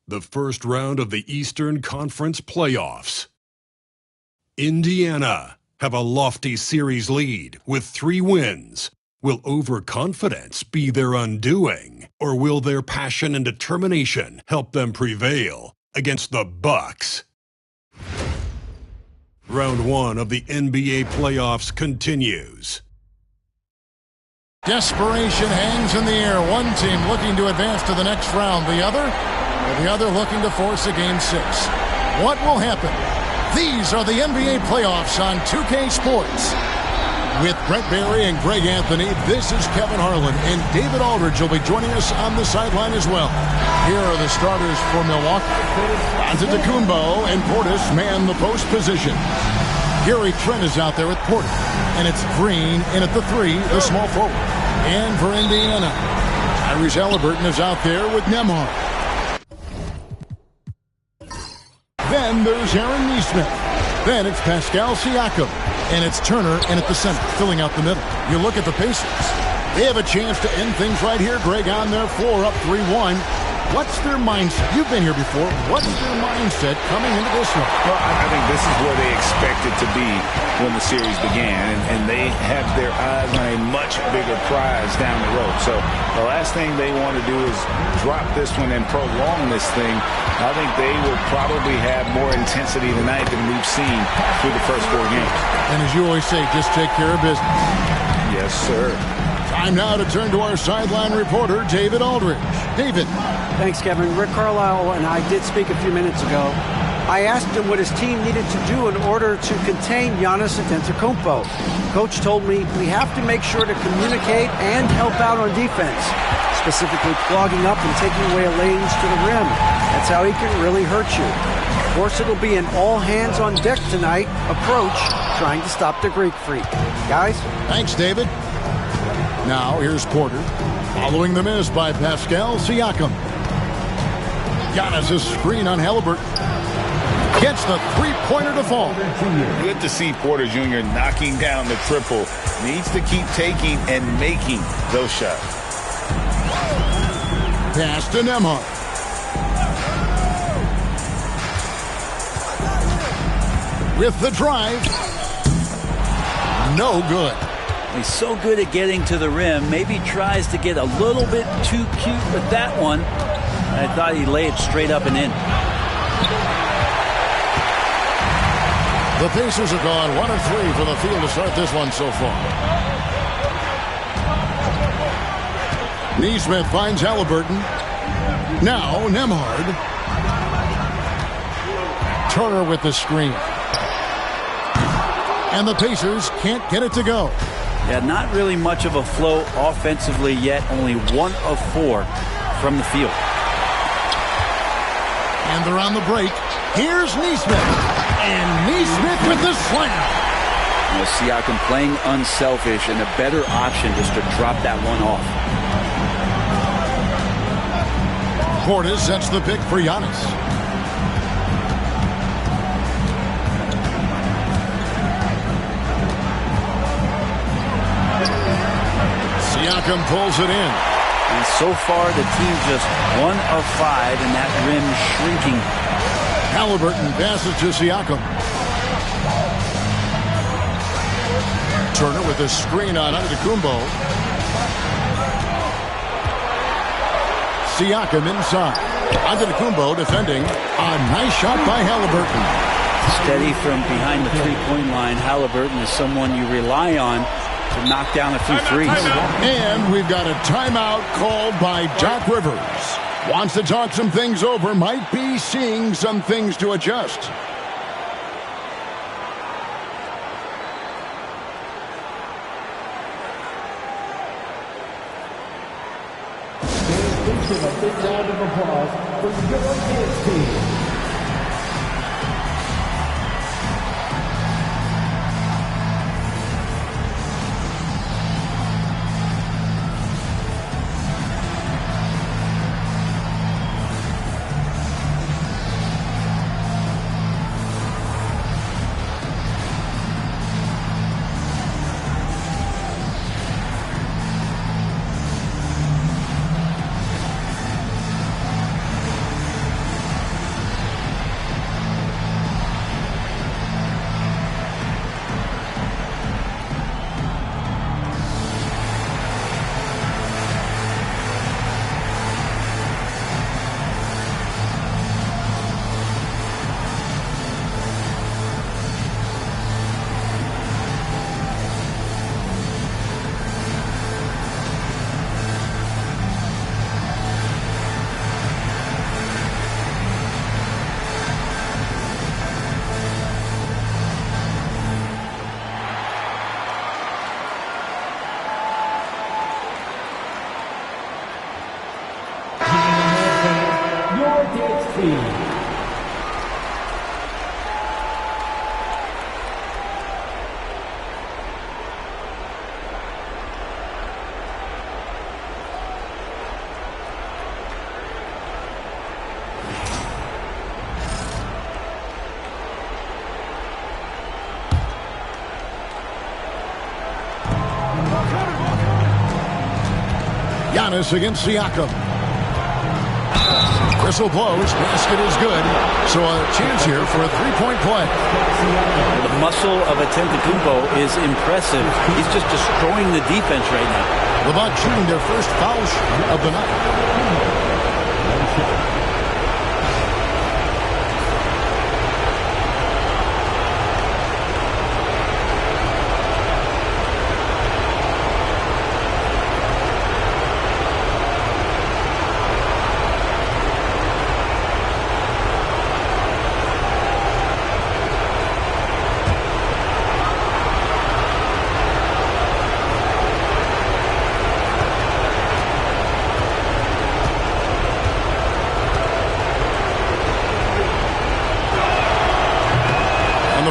the first round of the Eastern Conference playoffs. Indiana have a lofty series lead with 3 wins. Will overconfidence be their undoing, or will their passion and determination help them prevail against the Bucks? Round 1 of the NBA playoffs continues. Desperation hangs in the air. One team looking to advance to the next round. The other looking to force a Game 6. What will happen? These are the NBA playoffs on 2K Sports. With Brett Barry and Greg Anthony, this is Kevin Harlan, and David Aldridge will be joining us on the sideline as well. Here are the starters for Milwaukee. Antetokounmpo and Portis man the post position. Gary Trent is out there with Porter, and it's Green in at the 3, the small forward. And for Indiana, Tyrese Halliburton is out there with Nembhard. Then there's Aaron Nesmith. Then it's Pascal Siakam. And it's Turner in at the center, filling out the middle. You look at the Pacers. They have a chance to end things right here, Greg, on their floor, up 3-1. What's their mindset? You've been here before. What's their mindset coming into this one? Well, I think this is where they expected to be when the series began, and they have their eyes on a much bigger prize down the road. So the last thing they want to do is drop this one and prolong this thing. I think they will probably have more intensity tonight than we've seen through the first 4 games. And as you always say, just take care of business. Yes, sir. Time now to turn to our sideline reporter, David Aldridge. David. Thanks, Kevin. Rick Carlisle and I did speak a few minutes ago. I asked him what his team needed to do in order to contain Giannis Antetokounmpo. Coach told me we have to make sure to communicate and help out on defense, specifically clogging up and taking away lanes to the rim. That's how he can really hurt you. Of course, it'll be an all-hands-on-deck tonight approach, trying to stop the Greek Freak. Guys? Thanks, David. Now, here's Porter, following the miss by Pascal Siakam. Giannis' screen on Halliburton. Gets the three-pointer to fall. Good to see Porter Jr. knocking down the triple. Needs to keep taking and making those shots. Pass to Nembhard. With the drive. No good. He's so good at getting to the rim. Maybe tries to get a little bit too cute with that one. I thought he'd lay it straight up and in. The Pacers are gone 1 of 3 for the field to start this one so far. Nesmith finds Halliburton. Now Nembhard. Turner with the screen. And the Pacers can't get it to go. Yeah, not really much of a flow offensively yet. Only 1 of 4 from the field. And they're on the break. Here's Nesmith. And Nesmith with the slam. You know, Siakam playing unselfish and a better option just to drop that one off. Portis sets the pick for Giannis. Siakam pulls it in. And so far, the team just 1 of 5, and that rim shrinking. Halliburton passes to Siakam. Turner with a screen on Antetokounmpo. Siakam inside. Antetokounmpo defending. A nice shot by Halliburton. Steady from behind the three-point line. Halliburton is someone you rely on to knock down a few threes. And we've got a timeout called by Doc Rivers. Wants to talk some things over. Might be seeing some things to adjust. A big round of applause for your kids team. 15. Giannis against Siakam. Whistle blows. Basket is good. So a chance here for a three-point play. The muscle of Antetokounmpo is impressive. He's just destroying the defense right now. The Bucks shooting their first foul shot of the night.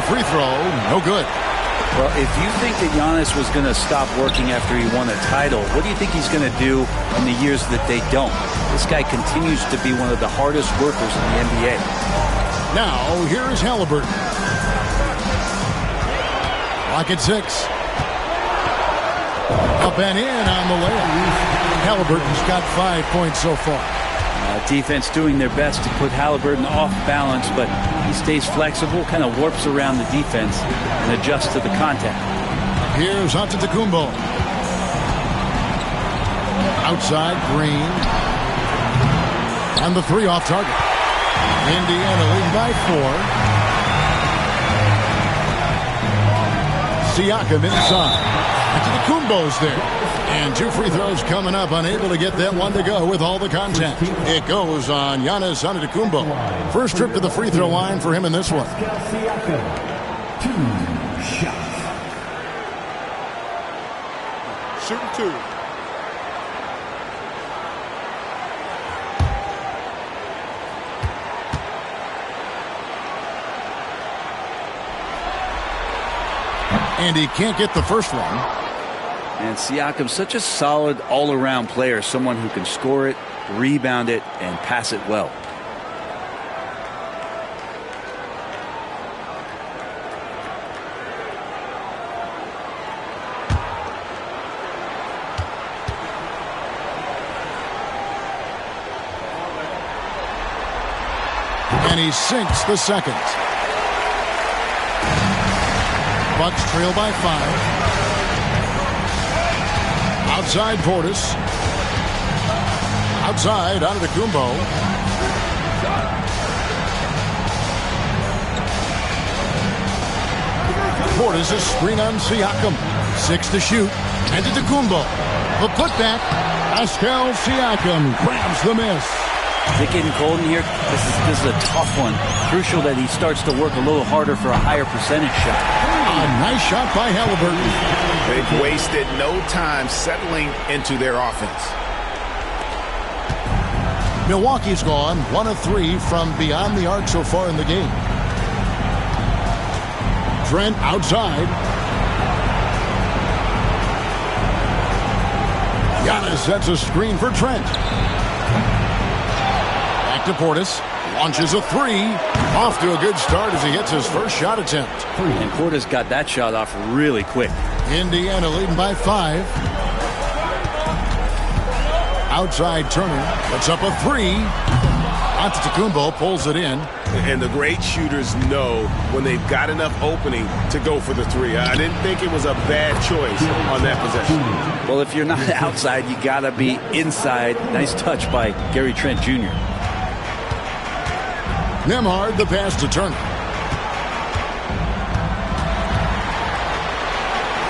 Free throw, no good. Well, if you think that Giannis was going to stop working after he won a title, what do you think he's going to do in the years that they don't? This guy continues to be one of the hardest workers in the NBA. Now, here is Halliburton. Clock at 6. Up and in on the layup. Halliburton's got 5 points so far. Defense doing their best to put Halliburton off balance, but he stays flexible, kind of warps around the defense and adjusts to the contact. Here's Antetokounmpo. Outside, Green. On the 3 off target. Indiana leading by 4. Siakam inside. Antetokounmpo's there. And 2 free throws coming up, unable to get that one to go with all the contact. It goes on Giannis Antetokounmpo. First trip to the free throw line for him in this one. 2 shots. Shooting 2. And he can't get the first one. And Siakam's such a solid all-around player, someone who can score it, rebound it, and pass it well. And he sinks the second. Bucks trail by 5. Outside Portis. Outside Antetokounmpo. Portis is screen on Siakam. 6 to shoot. Antetokounmpo. The putback. Pascal Siakam grabs the miss. Is it getting cold in here? This is a tough one. Crucial that he starts to work a little harder for a higher percentage shot. A nice shot by Halliburton. They've wasted no time settling into their offense. Milwaukee's gone 1 of 3 from beyond the arc so far in the game. Trent outside. Giannis sets a screen for Trent. Back to Portis. Launches a 3. Off to a good start as he hits his first shot attempt. And Portis got that shot off really quick. Indiana leading by 5. Outside Turner puts up a 3. Antetokounmpo pulls it in. And the great shooters know when they've got enough opening to go for the 3. I didn't think it was a bad choice on that possession. Well, if you're not outside, you got to be inside. Nice touch by Gary Trent Jr. Nembhard the pass to Turner.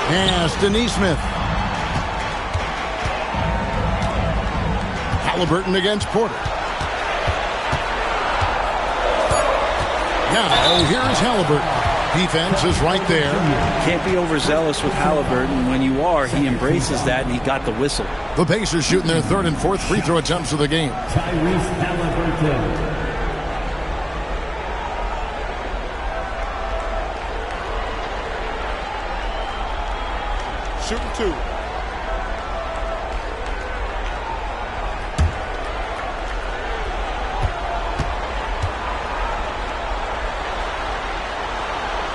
Pass to Nesmith. Halliburton against Porter. Now, here is Halliburton. Defense is right there. Can't be overzealous with Halliburton. When you are, he embraces that, and he got the whistle. The Pacers shooting their 3rd and 4th free throw attempts of the game. Tyrese Halliburton. shooting 2.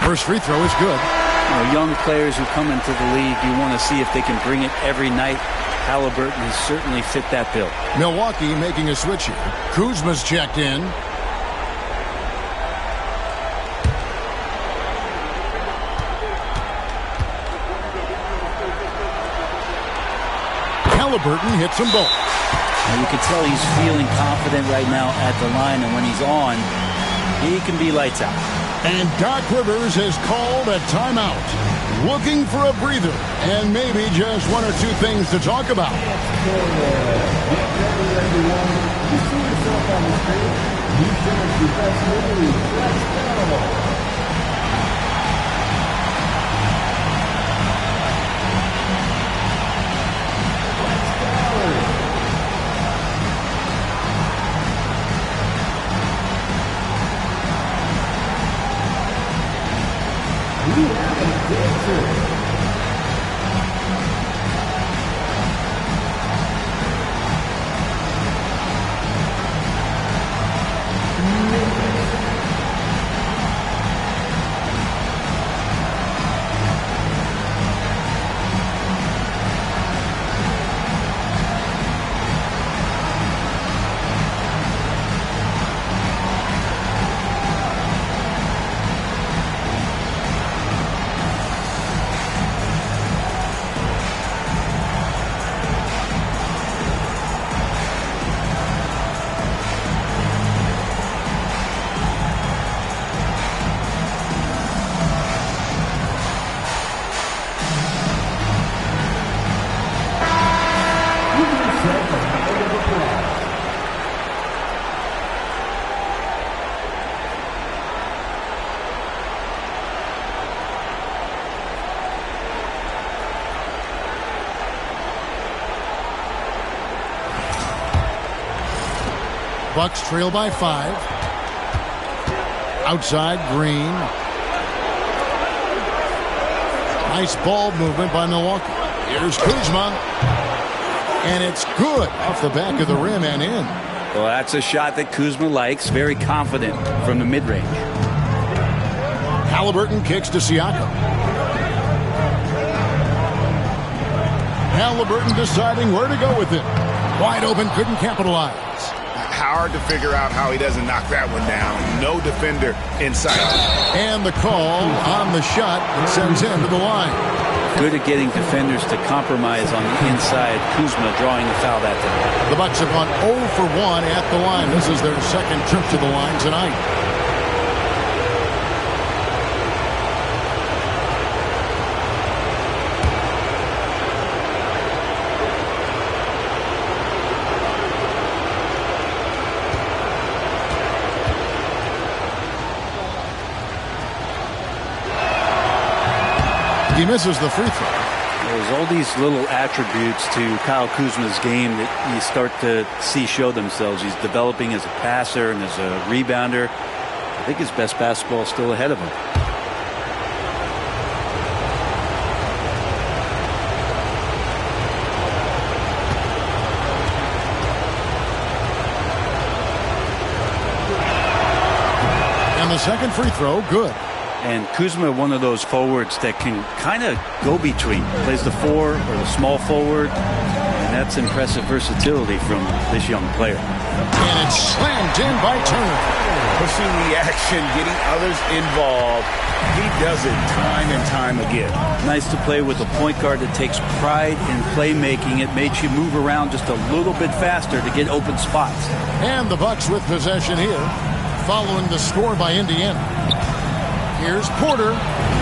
First free throw is good. Young players who come into the league, you want to see if they can bring it every night. Halliburton has certainly fit that bill. Milwaukee making a switch here. Kuzma's checked in. Halliburton hits them both. You can tell he's feeling confident right now at the line, and when he's on, he can be lights out. And Doc Rivers has called a timeout, looking for a breather, and maybe just 1 or 2 things to talk about. Bucks trail by 5. Outside, Green. Nice ball movement by Milwaukee. Here's Kuzma. And it's good off the back of the rim and in. Well, that's a shot that Kuzma likes. Very confident from the mid-range. Halliburton kicks to Siakam. Halliburton deciding where to go with it. Wide open, couldn't capitalize. Hard to figure out how he doesn't knock that one down. No defender inside. And the call on the shot that sends him to the line. Good at getting defenders to compromise on the inside. Kuzma drawing the foul that time. The Bucks have gone 0 for 1 at the line. This is their second trip to the line tonight. He misses the free throw. There's all these little attributes to Kyle Kuzma's game that you start to see show themselves. He's developing as a passer and as a rebounder. I think his best basketball is still ahead of him. And the second free throw, good. And Kuzma, one of those forwards that can kind of go between. Plays the 4 or the small forward. And that's impressive versatility from this young player. And it's slammed in by Turner. Pushing the action, getting others involved. He does it time and time again. Nice to play with a point guard that takes pride in playmaking. It makes you move around just a little bit faster to get open spots. And the Bucks with possession here, following the score by Indiana. Here's Porter.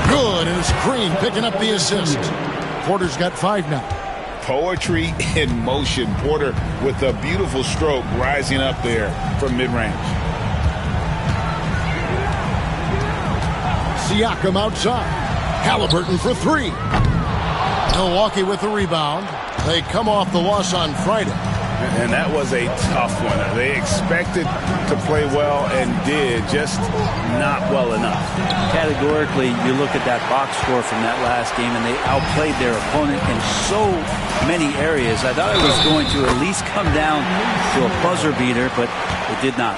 Good, and it's Green picking up the assist. Porter's got 5 now. Poetry in motion. Porter with a beautiful stroke rising up there from mid-range. Siakam outside. Halliburton for 3. Milwaukee with the rebound. They come off the loss on Friday. And that was a tough one. They expected to play well and did, just not well enough. Categorically, you look at that box score from that last game, and they outplayed their opponent in so many areas. I thought it was going to at least come down to a buzzer beater, but it did not.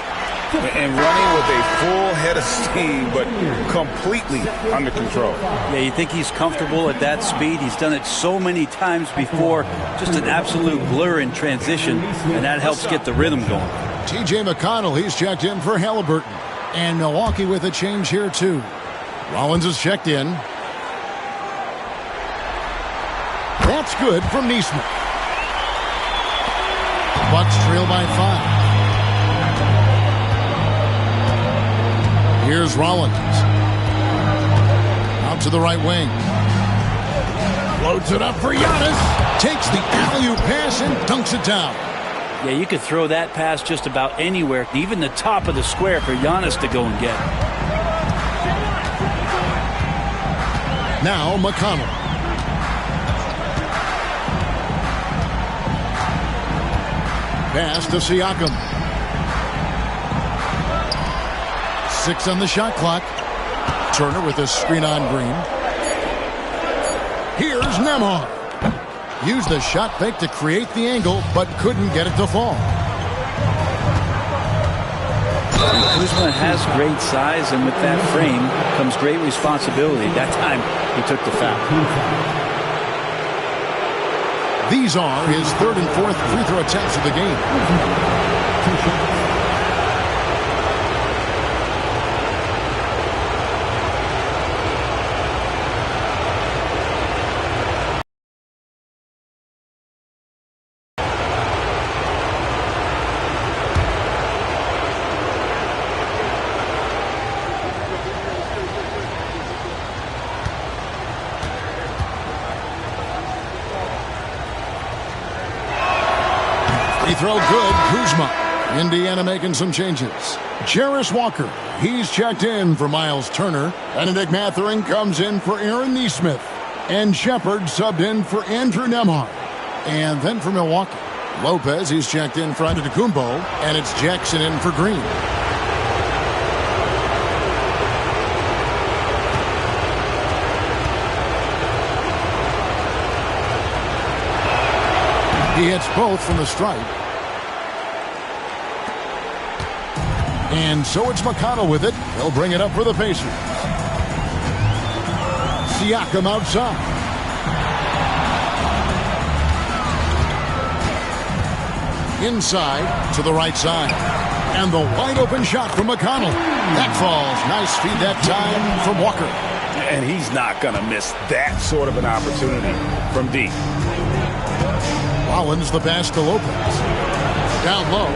And running with a full head of steam, but completely under control. Yeah, you think he's comfortable at that speed. He's done it so many times before. Just an absolute blur in transition, and that helps get the rhythm going. T.J. McConnell, he's checked in for Halliburton. And Milwaukee with a change here, too. Rollins is checked in. That's good from Neesmith. Bucks trail by 5. Here's Rollins. Out to the right wing. Loads it up for Giannis. Takes the alley-oop pass and dunks it down. Yeah, you could throw that pass just about anywhere, even the top of the square for Giannis to go and get. Now McConnell. Pass to Siakam. 6 on the shot clock. Turner with a screen on Green. Here's Nembhard. Used the shot fake to create the angle, but couldn't get it to fall. Kuzma has great size, and with that frame comes great responsibility. That time, he took the foul. These are his 3rd and 4th free throw attempts of the game. Free throw good. Kuzma. Indiana making some changes. Jarris Walker. He's checked in for Miles Turner. Benedict Mathurin comes in for Aaron Neesmith. And Shepard subbed in for Andrew Nembhard. And then for Milwaukee, Lopez, he's checked in for Antetokounmpo. And it's Jackson in for Green. He hits both from the stripe. And so it's McConnell with it. He'll bring it up for the Pacers. Siakam outside. Inside to the right side. And the wide open shot from McConnell. That falls. Nice feed that time from Walker. And he's not going to miss that sort of an opportunity from deep. Rollins the pass to Lopez. Down low.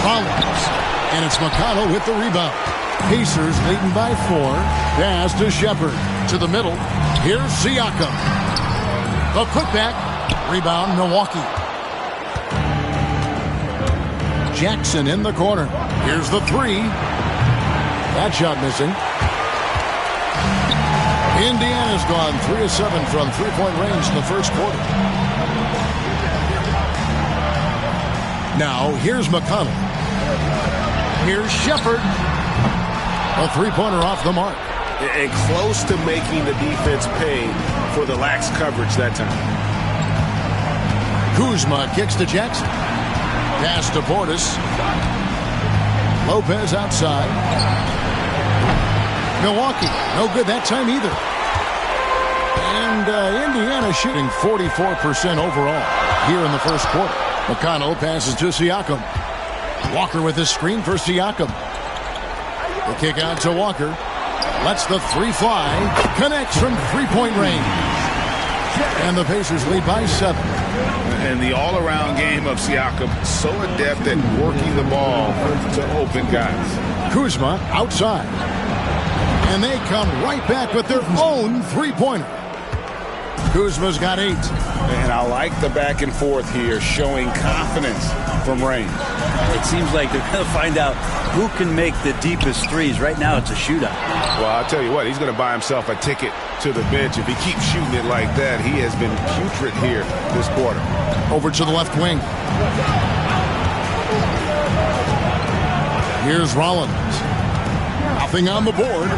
Rollins. And it's McConnell with the rebound. Pacers leading by 4. Pass to Shepard. To the middle. Here's Siakam. The putback. Rebound Milwaukee. Jackson in the corner. Here's the 3. That shot missing. Indiana's gone 3 of 7 from three-point range in the first quarter. Now, here's McConnell. Here's Shepard. A three-pointer off the mark. And close to making the defense pay for the lax coverage that time. Kuzma kicks to Jackson. Pass to Portis. Lopez outside. Milwaukee, no good that time either. And Indiana shooting 44% overall here in the first quarter. McConnell passes to Siakam. Walker with his screen for Siakam. The kick out to Walker. Lets the 3 fly. Connects from three-point range. And the Pacers lead by 7. And the all-around game of Siakam, so adept at working the ball to open guys. Kuzma outside. And they come right back with their own three-pointer. Kuzma's got 8. And I like the back and forth here, showing confidence from range. It seems like they're going to find out who can make the deepest threes. Right now, it's a shootout. Well, I'll tell you what, he's going to buy himself a ticket to the bench. If he keeps shooting it like that, he has been putrid here this quarter. Over to the left wing. Here's Rollins. Nothing on the board.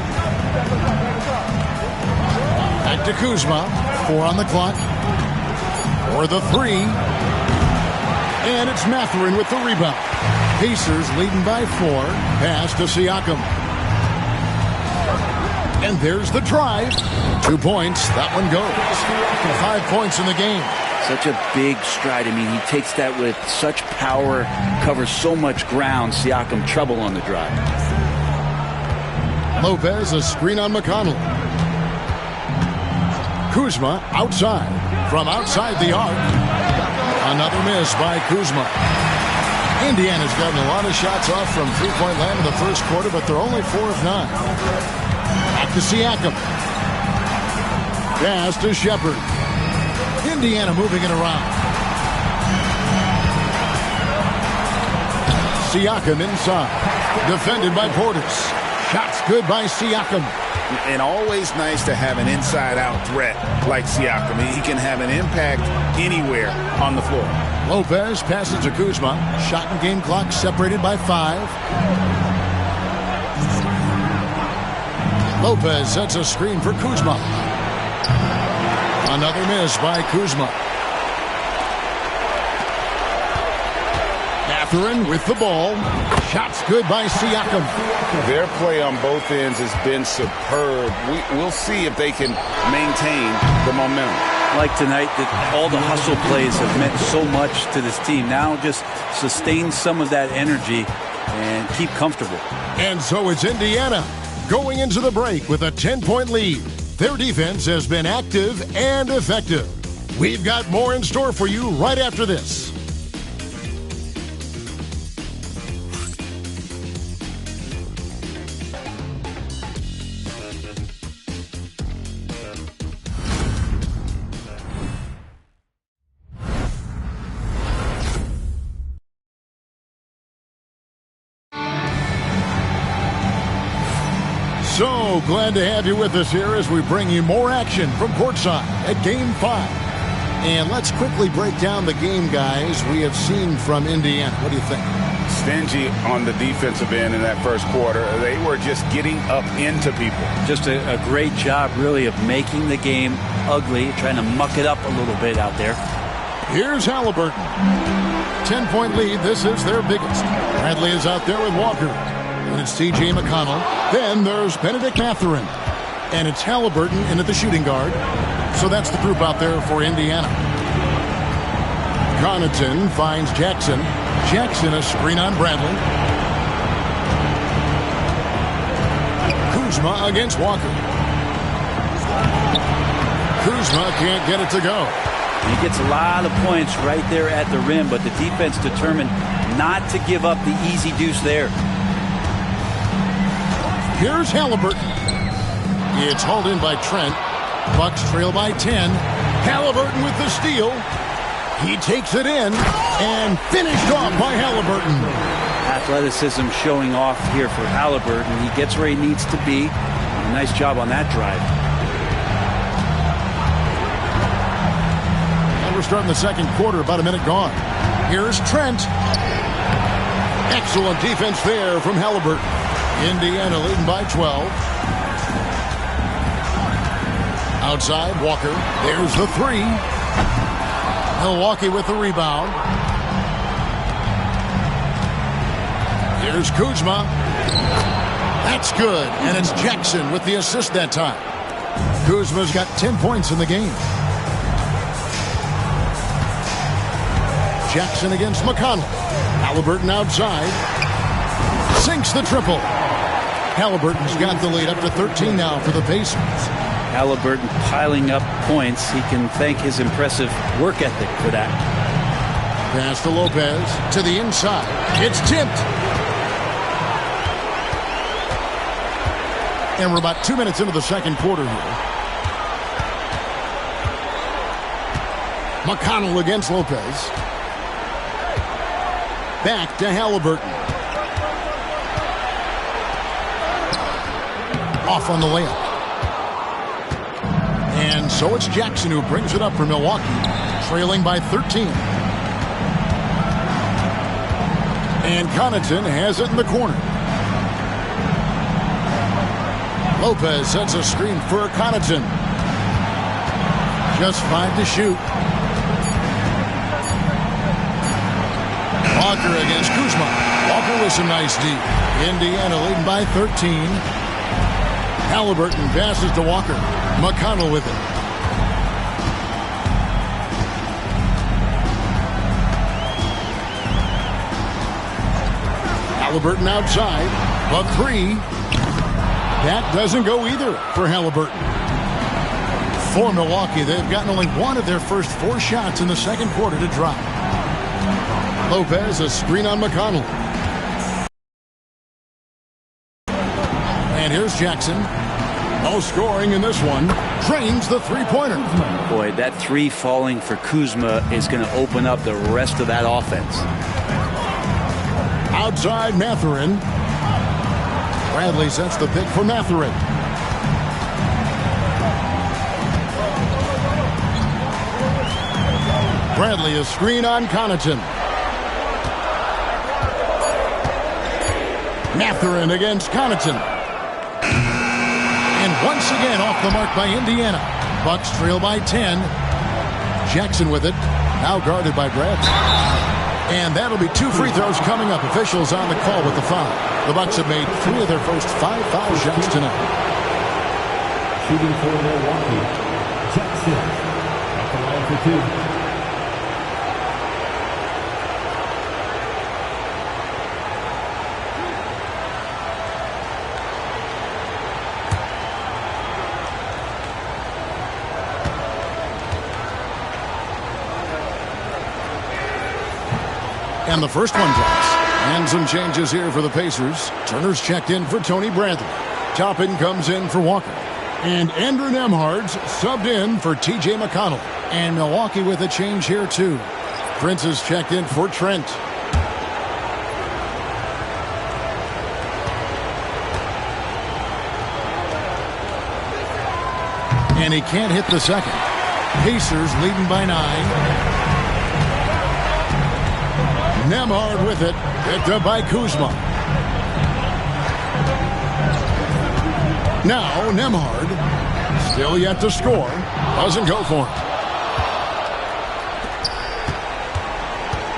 Back to Kuzma. 4 on the clock. For the 3. And it's Mathurin with the rebound. Pacers leading by 4. Pass to Siakam. And there's the drive. 2 points. That one goes. 5 points in the game. Such a big stride. I mean, he takes that with such power, covers so much ground. Siakam trouble on the drive. Lopez, a screen on McConnell. Kuzma outside. From outside the arc. Another miss by Kuzma. Indiana's gotten a lot of shots off from three-point land in the first quarter, but they're only 4 of 9. Back to Siakam. Pass to Shepard. Indiana moving it around. Siakam inside. Defended by Portis. Shots good by Siakam. And always nice to have an inside-out threat like Siakam. He can have an impact anywhere on the floor. Lopez passes to Kuzma. Shot and game clock separated by 5. Lopez sets a screen for Kuzma. Another miss by Kuzma. Mathurin with the ball. Shots good by Siakam. Their play on both ends has been superb. We'll see if they can maintain the momentum. Like tonight, that all the hustle plays have meant so much to this team. Now just sustain some of that energy and keep comfortable. And so it's Indiana going into the break with a 10-point lead. Their defense has been active and effective. We've got more in store for you right after this. So glad to have you with us here as we bring you more action from courtside at Game 5. And let's quickly break down the game, guys, we have seen from Indiana. What do you think? Stingy on the defensive end in that first quarter. They were just getting up into people. Just a great job, really, of making the game ugly, trying to muck it up a little bit out there. Here's Halliburton. 10-point lead. This is their biggest. Bradley is out there with Walker. And it's T.J. McConnell. Then there's Benedict Mathurin. And it's Halliburton in at the shooting guard. So that's the group out there for Indiana. Connaughton finds Jackson. Jackson a screen on Bradley. Kuzma against Walker. Kuzma can't get it to go. He gets a lot of points right there at the rim, but the defense determined not to give up the easy deuce there. Here's Halliburton. It's hauled in by Trent. Bucks trail by 10. Halliburton with the steal. He takes it in and finished off by Halliburton. Athleticism showing off here for Halliburton. He gets where he needs to be. Nice job on that drive. And we're starting the second quarter, about a minute gone. Here's Trent. Excellent defense there from Halliburton. Indiana leading by 12. Outside, Walker. There's the 3. Milwaukee with the rebound. Here's Kuzma. That's good. And it's Jackson with the assist that time. Kuzma's got 10 points in the game. Jackson against McConnell. Halliburton outside. Sinks the triple. Halliburton's got the lead up to 13 now for the Pacers. Halliburton piling up points. He can thank his impressive work ethic for that. Pass to Lopez to the inside. It's tipped. And we're about 2 minutes into the second quarter here. McConnell against Lopez. Back to Halliburton. Off on the layup. And so it's Jackson who brings it up for Milwaukee, trailing by 13. And Connaughton has it in the corner. Lopez sets a screen for Connaughton. Just 5 to shoot. Walker against Kuzma. Walker with some nice D. Indiana leading by 13. Halliburton passes to Walker. McConnell with it. Halliburton outside. A 3. That doesn't go either for Halliburton. For Milwaukee, they've gotten only one of their first 4 shots in the second quarter to drop. Lopez, a screen on McConnell. And here's Jackson. No scoring in this one. Drains the three-pointer. Boy, that 3 falling for Kuzma is going to open up the rest of that offense. Outside Mathurin. Bradley sets the pick for Mathurin. Bradley, a screen on Connaughton. Mathurin against Connaughton. And once again off the mark by Indiana. Bucks trail by 10. Jackson with it. Now guarded by Bradley. And that'll be 2 free throws coming up. Officials on the call with the foul. The Bucks have made 3 of their first 5 foul shots tonight. Shooting for Milwaukee, Jackson at the line for 2. And the first one drops. And some changes here for the Pacers. Turner's checked in for Tony Bradley. Toppin comes in for Walker. And Andrew Nembhard's subbed in for T.J. McConnell. And Milwaukee with a change here, too. Prince is checked in for Trent. And he can't hit the second. Pacers leading by 9. Nembhard with it. Picked up by Kuzma. Now Nembhard. Still yet to score. Doesn't go for it.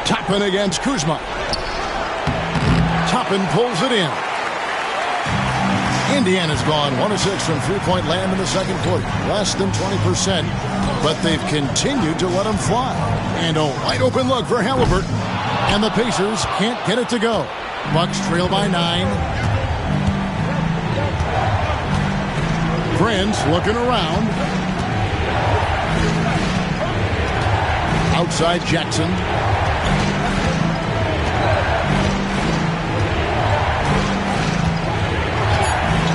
Toppin against Kuzma. Toppin pulls it in. Indiana's gone 1 of 6 from three-point land in the second quarter. Less than 20%. But they've continued to let them fly. And a wide open look for Halliburton. And the Pacers can't get it to go. Bucks trail by 9. Prince looking around. Outside Jackson.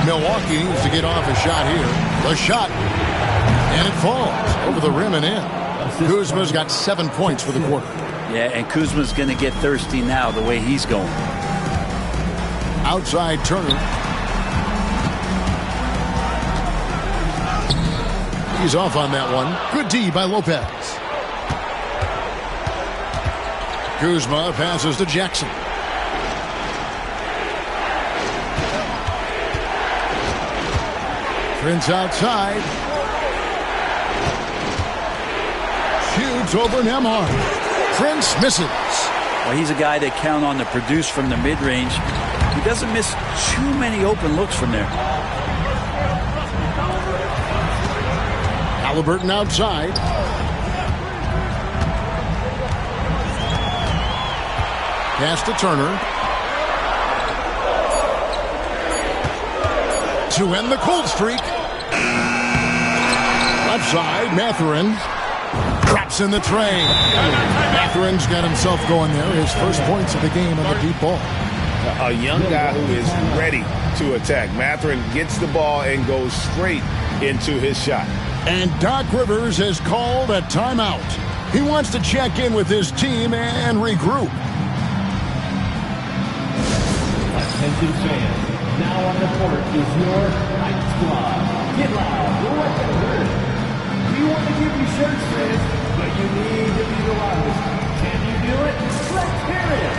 Milwaukee needs to get off a shot here. The shot. And it falls over the rim and in. Kuzma's got 7 points for the quarter. Yeah, and Kuzma's going to get thirsty now the way he's going. Outside Turner. He's off on that one. Good D by Lopez. Kuzma passes to Jackson. Prince outside. Shoots over Nembhard. Prince misses. Well, he's a guy that count on to produce from the mid-range. He doesn't miss too many open looks from there. Halliburton outside. Pass to Turner. To end the cold streak. Left side, Mathurin. Drops in the tray. Mathurin's got himself going there. His first points of the game on the deep ball. A young guy who is ready to attack. Mathurin gets the ball and goes straight into his shot. And Doc Rivers has called a timeout. He wants to check in with his team and regroup. Attention fans. Now on the court is your Night Squad. Get loud. Let them hear it. We want to give you shirts, fans, but you need to be the loudest. Can you do it? Let's hear it.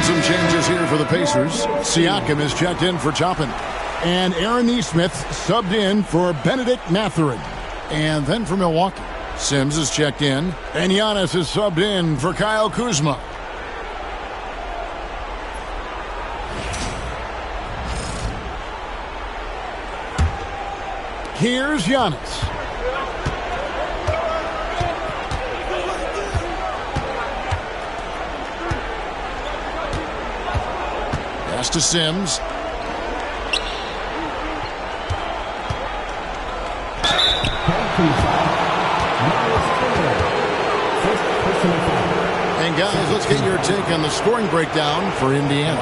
some changes here for the Pacers. Siakam is checked in for Toppin. And Aaron Nesmith subbed in for Benedict Mathurin. And then for Milwaukee, Sims is checked in. And Giannis is subbed in for Kyle Kuzma. Here's Giannis. Pass to Sims. And guys, let's get your take on the scoring breakdown for Indiana.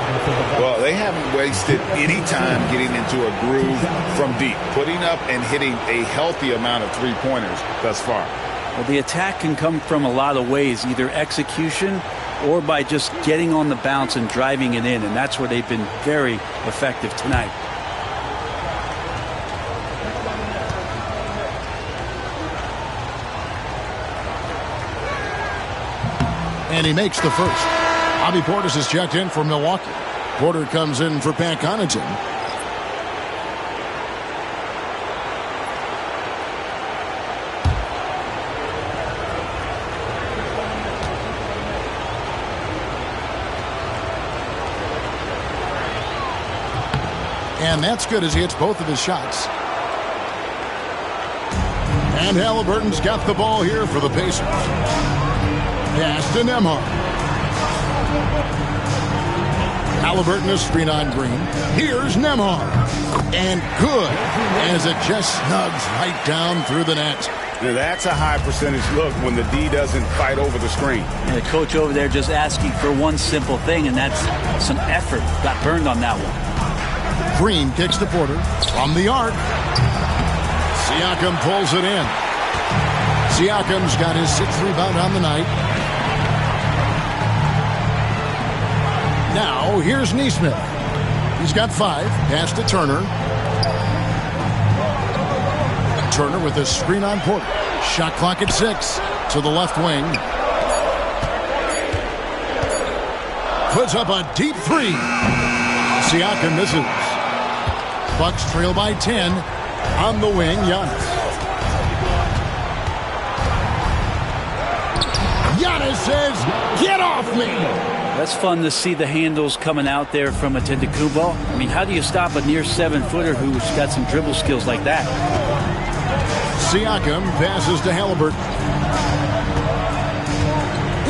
Well, they haven't wasted any time getting into a groove from deep, putting up and hitting a healthy amount of three-pointers thus far. Well, the attack can come from a lot of ways, either execution or by just getting on the bounce and driving it in, and that's where they've been very effective tonight. And he makes the first. Bobby Portis is checked in for Milwaukee. Porter comes in for Pat Connaughton. And that's good as he hits both of his shots. And Halliburton's got the ball here for the Pacers. Pass to Nembhard. Halliburton is screen on Green. Here's Nembhard. And good as it just snugs right down through the net. Now that's a high percentage look when the D doesn't fight over the screen. And the coach over there just asking for one simple thing, and that's some effort. Got burned on that one. Green kicks to Porter from the arc. Siakam pulls it in. Siakam's got his 6th rebound on the night. Now, here's Nesmith. He's got 5. Pass to Turner. Turner with a screen on Porter. Shot clock at 6. To the left wing. Puts up a deep 3. Siakam misses. Bucks trail by 10. On the wing, Giannis. Giannis says, "Get off me!" That's fun to see the handles coming out there from Antetokounmpo. I mean, how do you stop a near 7-footer who's got some dribble skills like that? Siakam passes to Halliburton.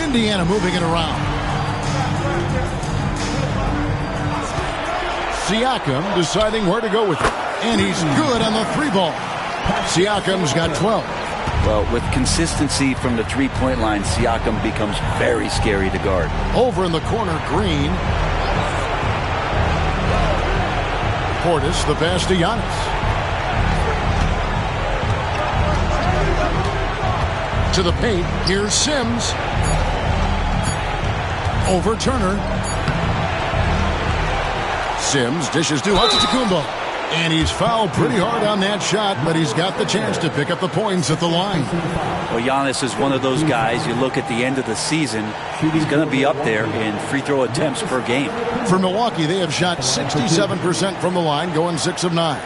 Indiana moving it around. Siakam deciding where to go with it. And he's good on the 3-ball. Siakam's got 12. Well, with consistency from the 3-point line, Siakam becomes very scary to guard. Over in the corner, Green. Portis, the pass to Giannis. To the paint, here's Sims. Over Turner. Sims dishes to Antetokounmpo. And he's fouled pretty hard on that shot, but he's got the chance to pick up the points at the line. Well, Giannis is one of those guys, you look at the end of the season, he's going to be up there in free throw attempts per game. For Milwaukee, they have shot 67% from the line, going 6 of 9.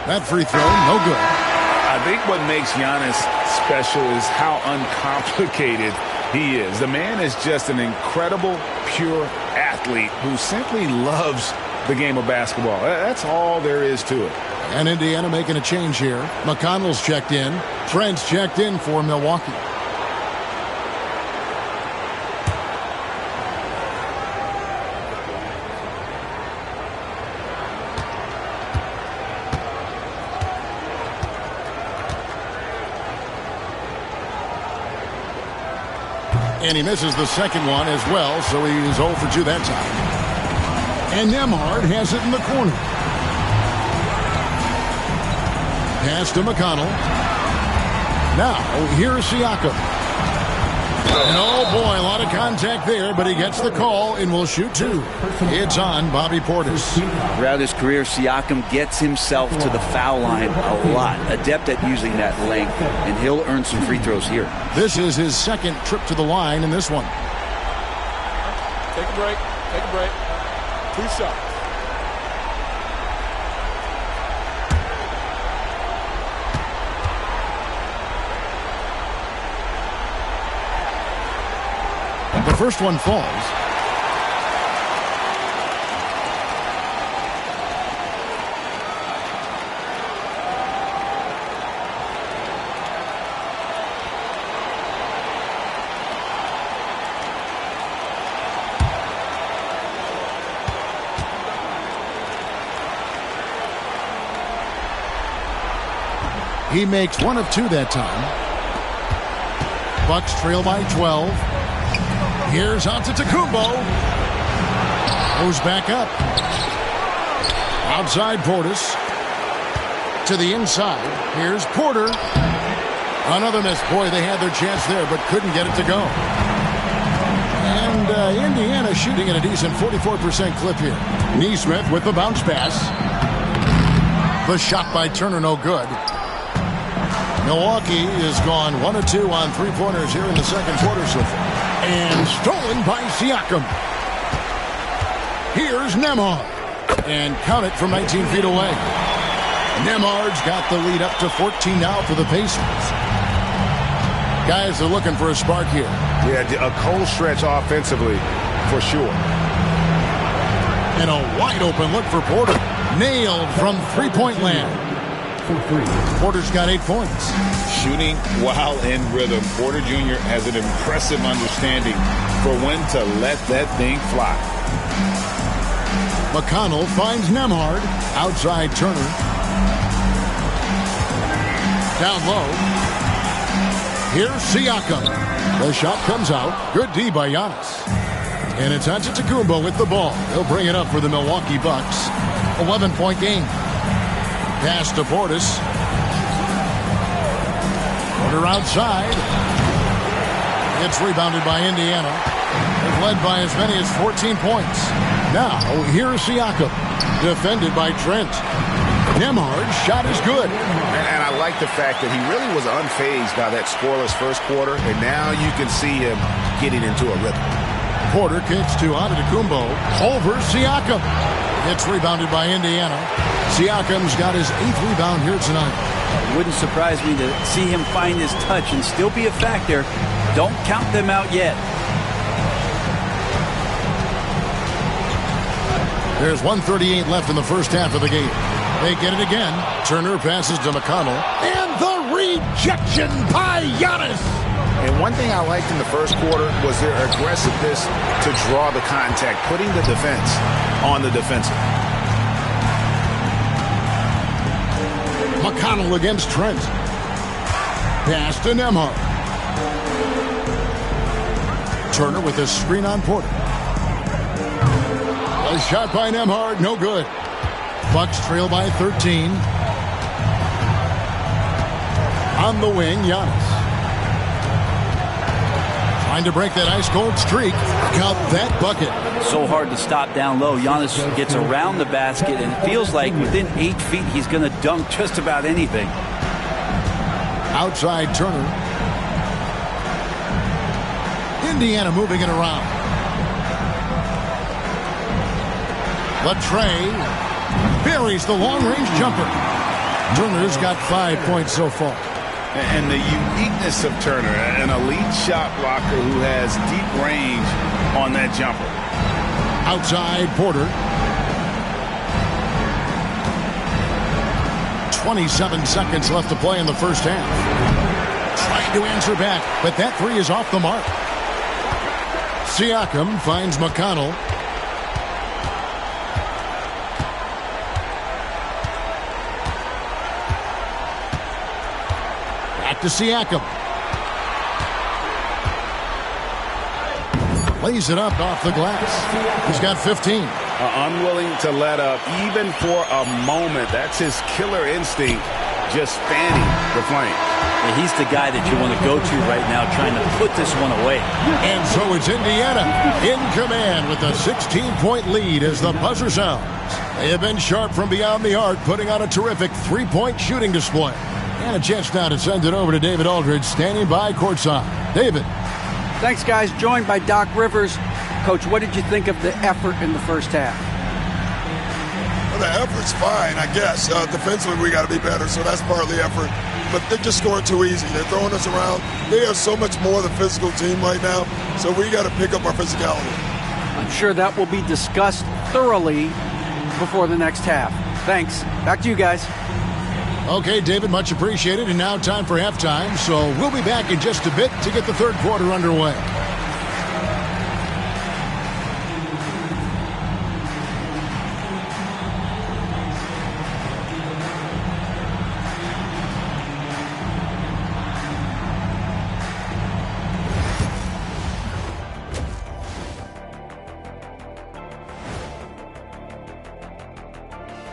That free throw, no good. I think what makes Giannis special is how uncomplicated he is. The man is just an incredible, pure athlete who simply loves the game of basketball. That's all there is to it. And Indiana making a change here. McConnell's checked in. Trent's checked in for Milwaukee. And he misses the second one as well, so he's 0 for 2 that time. And Nembhard has it in the corner. Pass to McConnell. Now, here's Siakam. And oh boy, a lot of contact there, but he gets the call and will shoot two. It's on Bobby Portis. Throughout his career, Siakam gets himself to the foul line a lot. Adept at using that length, and he'll earn some free throws here. This is his second trip to the line in this one. Take a break. Take a break. 2 shots. The first one falls. He makes 1 of 2 that time. Bucks trail by 12. Here's Antetokounmpo. Goes back up. Outside Portis. To the inside. Here's Porter. Another miss. Boy, they had their chance there, but couldn't get it to go. And Indiana shooting at a decent 44% clip here. Nesmith with the bounce pass. The shot by Turner, no good. Milwaukee is gone 1 of 2 on three-pointers here in the second quarter so far. And stolen by Siakam. Here's Nembhard. And count it from 19 feet away. Nembhard's got the lead up to 14 now for the Pacers. Guys are looking for a spark here. Yeah, a cold stretch offensively for sure. And a wide open look for Porter. Nailed from three-point land. Porter's got 8 points. Shooting while in rhythm. Porter Jr. has an impressive understanding for when to let that thing fly. McConnell finds Nembhard. Outside Turner. Down low. Here's Siakam. The shot comes out. Good D by Giannis. And it's Antetokounmpo with the ball. He'll bring it up for the Milwaukee Bucks. 11-point game. Pass to Portis. Porter outside. It's rebounded by Indiana. They've led by as many as 14 points. Now, here's Siakam. Defended by Trent. Nembhard's shot is good. And I like the fact that he really was unfazed by that scoreless first quarter, and now you can see him getting into a rhythm. Porter kicks to Antetokounmpo. Over Siakam. It's rebounded by Indiana. Siakam's got his 8th rebound here tonight. It wouldn't surprise me to see him find his touch and still be a factor. Don't count them out yet. There's 1:38 left in the first half of the game. They get it again. Turner passes to McConnell. And the rejection by Giannis. And one thing I liked in the first quarter was their aggressiveness to draw the contact, putting the defense on the defensive. McConnell against Trent. Pass to Nembhard. Turner with a screen on Porter. A shot by Nembhard, no good. Bucks trail by 13. On the wing, Giannis. Trying to break that ice-cold streak. Count that bucket. So hard to stop down low. Giannis gets around the basket, and it feels like within 8 feet he's going to dunk just about anything. Outside Turner. Indiana moving it around. Latrey buries the long-range jumper. Turner's got 5 points so far. And the uniqueness of Turner, an elite shot blocker who has deep range on that jumper. Outside Porter. 27 seconds left to play in the first half. Trying to answer back, but that three is off the mark. Siakam finds McConnell. Back to Siakam. Lays it up off the glass. He's got 15. Unwilling to let up even for a moment. That's his killer instinct just fanning the flames. Yeah, he's the guy that you want to go to right now, trying to put this one away. And so it's Indiana in command with a 16-point lead as the buzzer sounds. They have been sharp from beyond the arc, putting on a terrific three-point shooting display. And a chance now to send it over to David Aldridge, standing by courtside. David. Thanks, guys. Joined by Doc Rivers. Coach, what did you think of the effort in the first half? Well, the effort's fine, I guess. Defensively, we got to be better, so that's part of the effort. But they're just scoring too easy. They're throwing us around. They are so much more than physical team right now, so we got to pick up our physicality. I'm sure that will be discussed thoroughly before the next half. Thanks. Back to you guys. Okay, David, much appreciated. And now time for halftime, so we'll be back in just a bit to get the third quarter underway.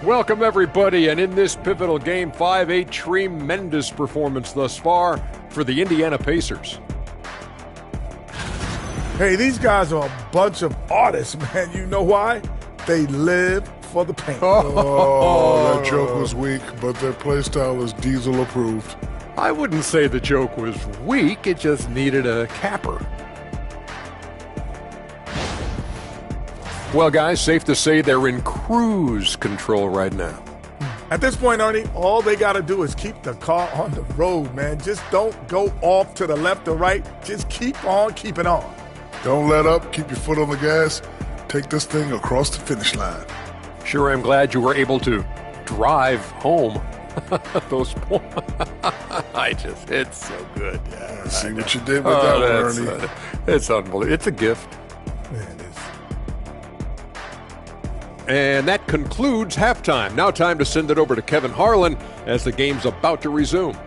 Welcome, everybody, and in this pivotal Game 5, a tremendous performance thus far for the Indiana Pacers. Hey, these guys are a bunch of artists, man. You know why? They live for the paint. Oh, that joke was weak, but their play style is Diesel approved. I wouldn't say the joke was weak, it just needed a capper. Well, guys, safe to say they're in cruise control right now. At this point, Ernie, all they got to do is keep the car on the road, man. Just don't go off to the left or right. Just keep on keeping on. Don't let up. Keep your foot on the gas. Take this thing across the finish line. Sure, I'm glad you were able to drive home. Those points. It's so good. Yeah, see what you did with that one, Ernie. It's unbelievable. It's a gift. Man, it is. And that concludes halftime. Now time to send it over to Kevin Harlan as the game's about to resume.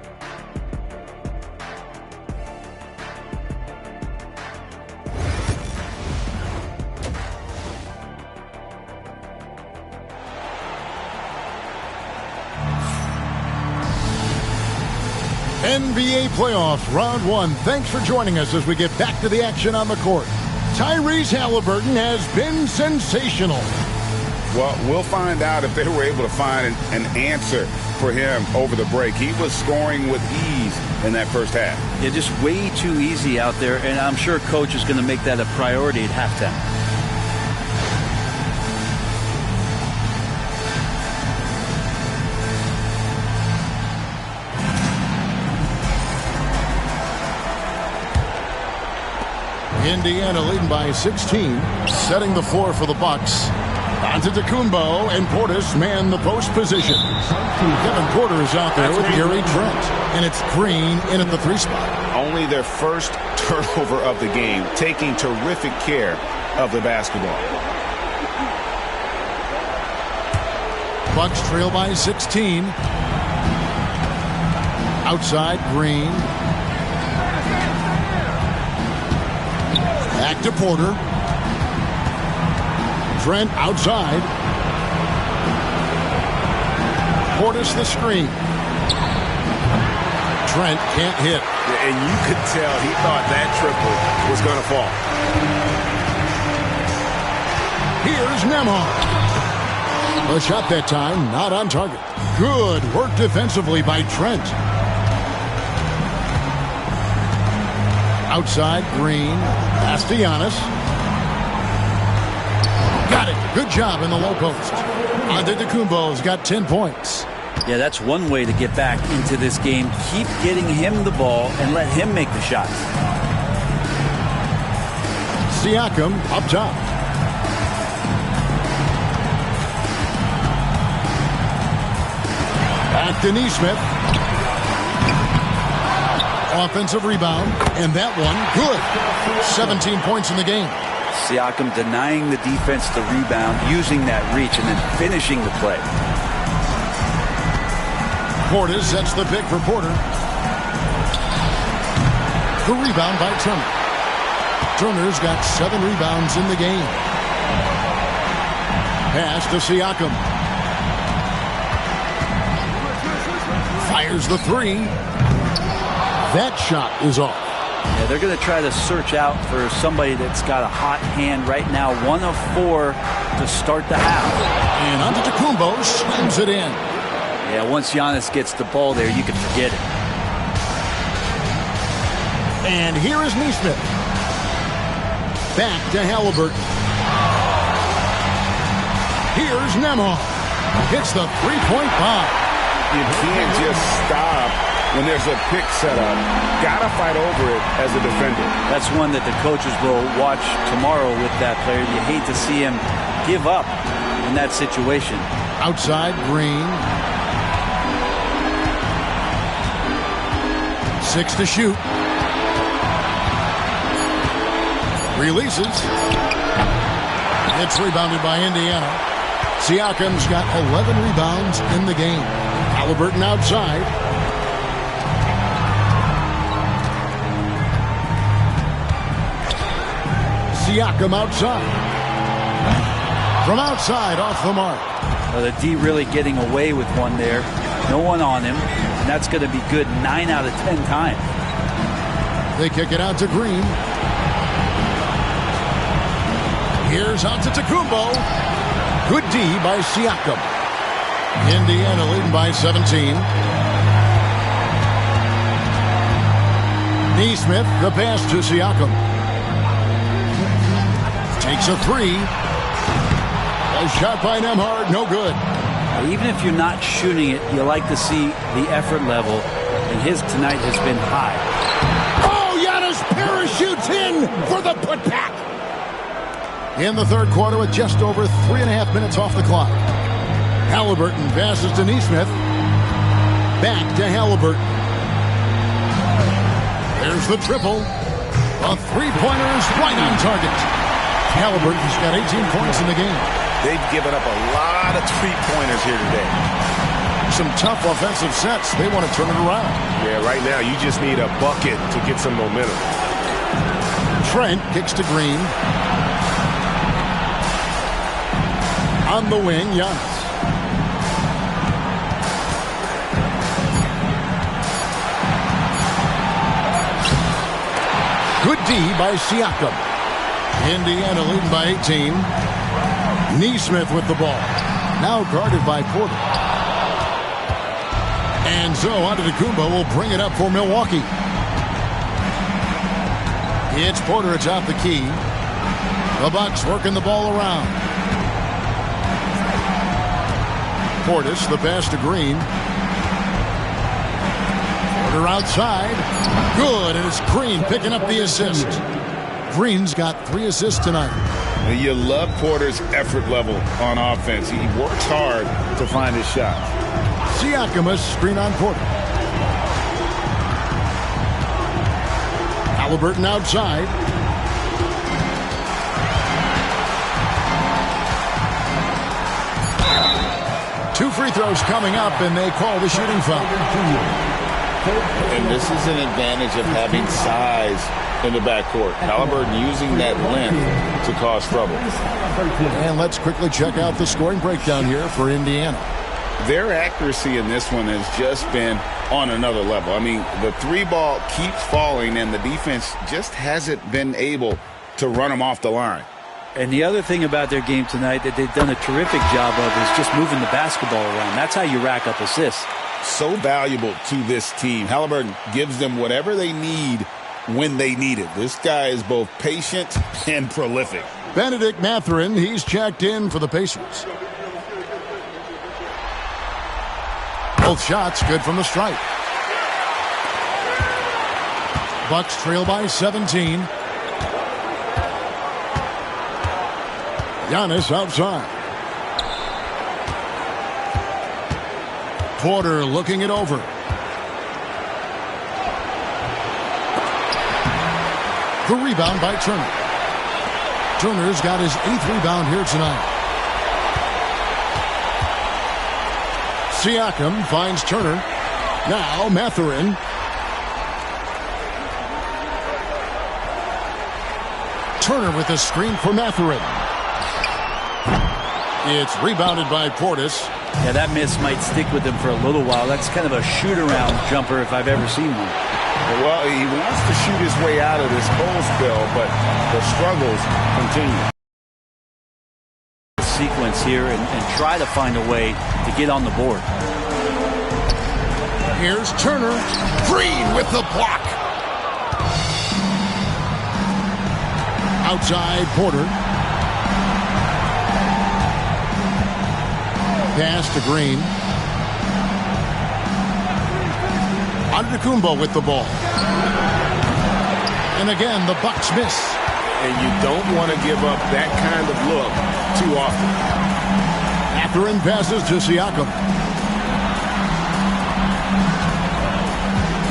NBA playoffs, round one. Thanks for joining us as we get back to the action on the court. Tyrese Halliburton has been sensational. Well, we'll find out if they were able to find an answer for him over the break. He was scoring with ease in that first half. Yeah, just way too easy out there, and I'm sure Coach is going to make that a priority at halftime. Indiana leading by 16, setting the floor for the Bucks. Antetokounmpo and Portis man the post position. Kevin Porter is out there with Gary Trent, and it's Green in at the 3 spot. Only their first turnover of the game, taking terrific care of the basketball. Bucks trail by 16. Outside, Green. Back to Porter. Trent outside. Portis the screen. Trent can't hit. And you could tell he thought that triple was going to fall. Here's Nembhard. A shot that time, not on target. Good work defensively by Trent. Outside, Green. Bastianis. Got it. Good job in the low post. Antetokounmpo's got 10 points. Yeah, that's one way to get back into this game. Keep getting him the ball and let him make the shots. Siakam up top. Back to Nesmith. Offensive rebound, and that one good. 17 points in the game. Siakam denying the defense the rebound, using that reach, and then finishing the play. Portis sets the pick for Porter. The rebound by Turner. Turner's got 7 rebounds in the game. Pass to Siakam. Fires the three. That shot is off. Yeah, they're going to try to search out for somebody that's got a hot hand right now. 1 of 4 to start the half. And Antetokounmpo slams it in. Yeah, once Giannis gets the ball there, you can forget it. And here is Neesmith. Back to Halliburton. Here's Nembhard. Hits the three-point bomb. You can't just stop when there's a pick set up. Gotta fight over it as a defender. That's one that the coaches will watch tomorrow with that player. You hate to see him give up in that situation. Outside, Green. 6 to shoot. Releases. It's rebounded by Indiana. Siakam's got 11 rebounds in the game. Halliburton outside. Siakam outside. From outside, off the mark. The D really getting away with one there. No one on him. And that's going to be good 9 out of 10 times. They kick it out to Green. Here's Antetokounmpo. Good D by Siakam. Indiana leading by 17. Neesmith, the pass to Siakam. Takes a three. A shot by Nembhard, no good. Even if you're not shooting it, you like to see the effort level. And his tonight has been high. Oh, Giannis parachutes in for the putback. In the third quarter with just over 3.5 minutes off the clock. Halliburton passes to Neesmith. Back to Halliburton. There's the triple. A three-pointer is right on target. Halliburton's got 18 points in the game. They've given up a lot of three-pointers here today. Some tough offensive sets. They want to turn it around. Yeah, right now you just need a bucket to get some momentum. Trent kicks to Green. On the wing, Giannis. Good D by Siakam. Indiana leading by 18. Neesmith with the ball. Now guarded by Porter. And so Antetokounmpo will bring it up for Milwaukee. It's Porter atop the key. The Bucks working the ball around. Portis, the pass to Green. Porter outside. Good, and it's Green picking up the assist. Green's got 3 assists tonight. You love Porter's effort level on offense. He works hard to find his shots. Siakam a screen on Porter. Halliburton outside. Two free throws coming up, and they call the shooting foul. And this is an advantage of having size in the backcourt. Halliburton using that length to cause trouble. And let's quickly check out the scoring breakdown here for Indiana. Their accuracy in this one has just been on another level. I mean, the three ball keeps falling, and the defense just hasn't been able to run them off the line. And the other thing about their game tonight that they've done a terrific job of is just moving the basketball around. That's how you rack up assists. So valuable to this team. Halliburton gives them whatever they need when they need it. This guy is both patient and prolific. Benedict Mathurin, he's checked in for the Pacers. Both shots good from the stripe. Bucks trail by 17. Giannis outside. Porter looking it over. The rebound by Turner. Turner's got his 8th rebound here tonight. Siakam finds Turner. Now Mathurin. Turner with a screen for Mathurin. It's rebounded by Portis. Yeah, that miss might stick with him for a little while. That's kind of a shoot-around jumper if I've ever seen one. Well, he wants to shoot his way out of this cold spell, but the struggles continue. Sequence here and try to find a way to get on the board. Here's Turner. Green with the block. Outside Porter. Pass to Green. Antetokounmpo with the ball. And again, the Bucks miss. And you don't want to give up that kind of look too often. Mathurin passes to Siakam.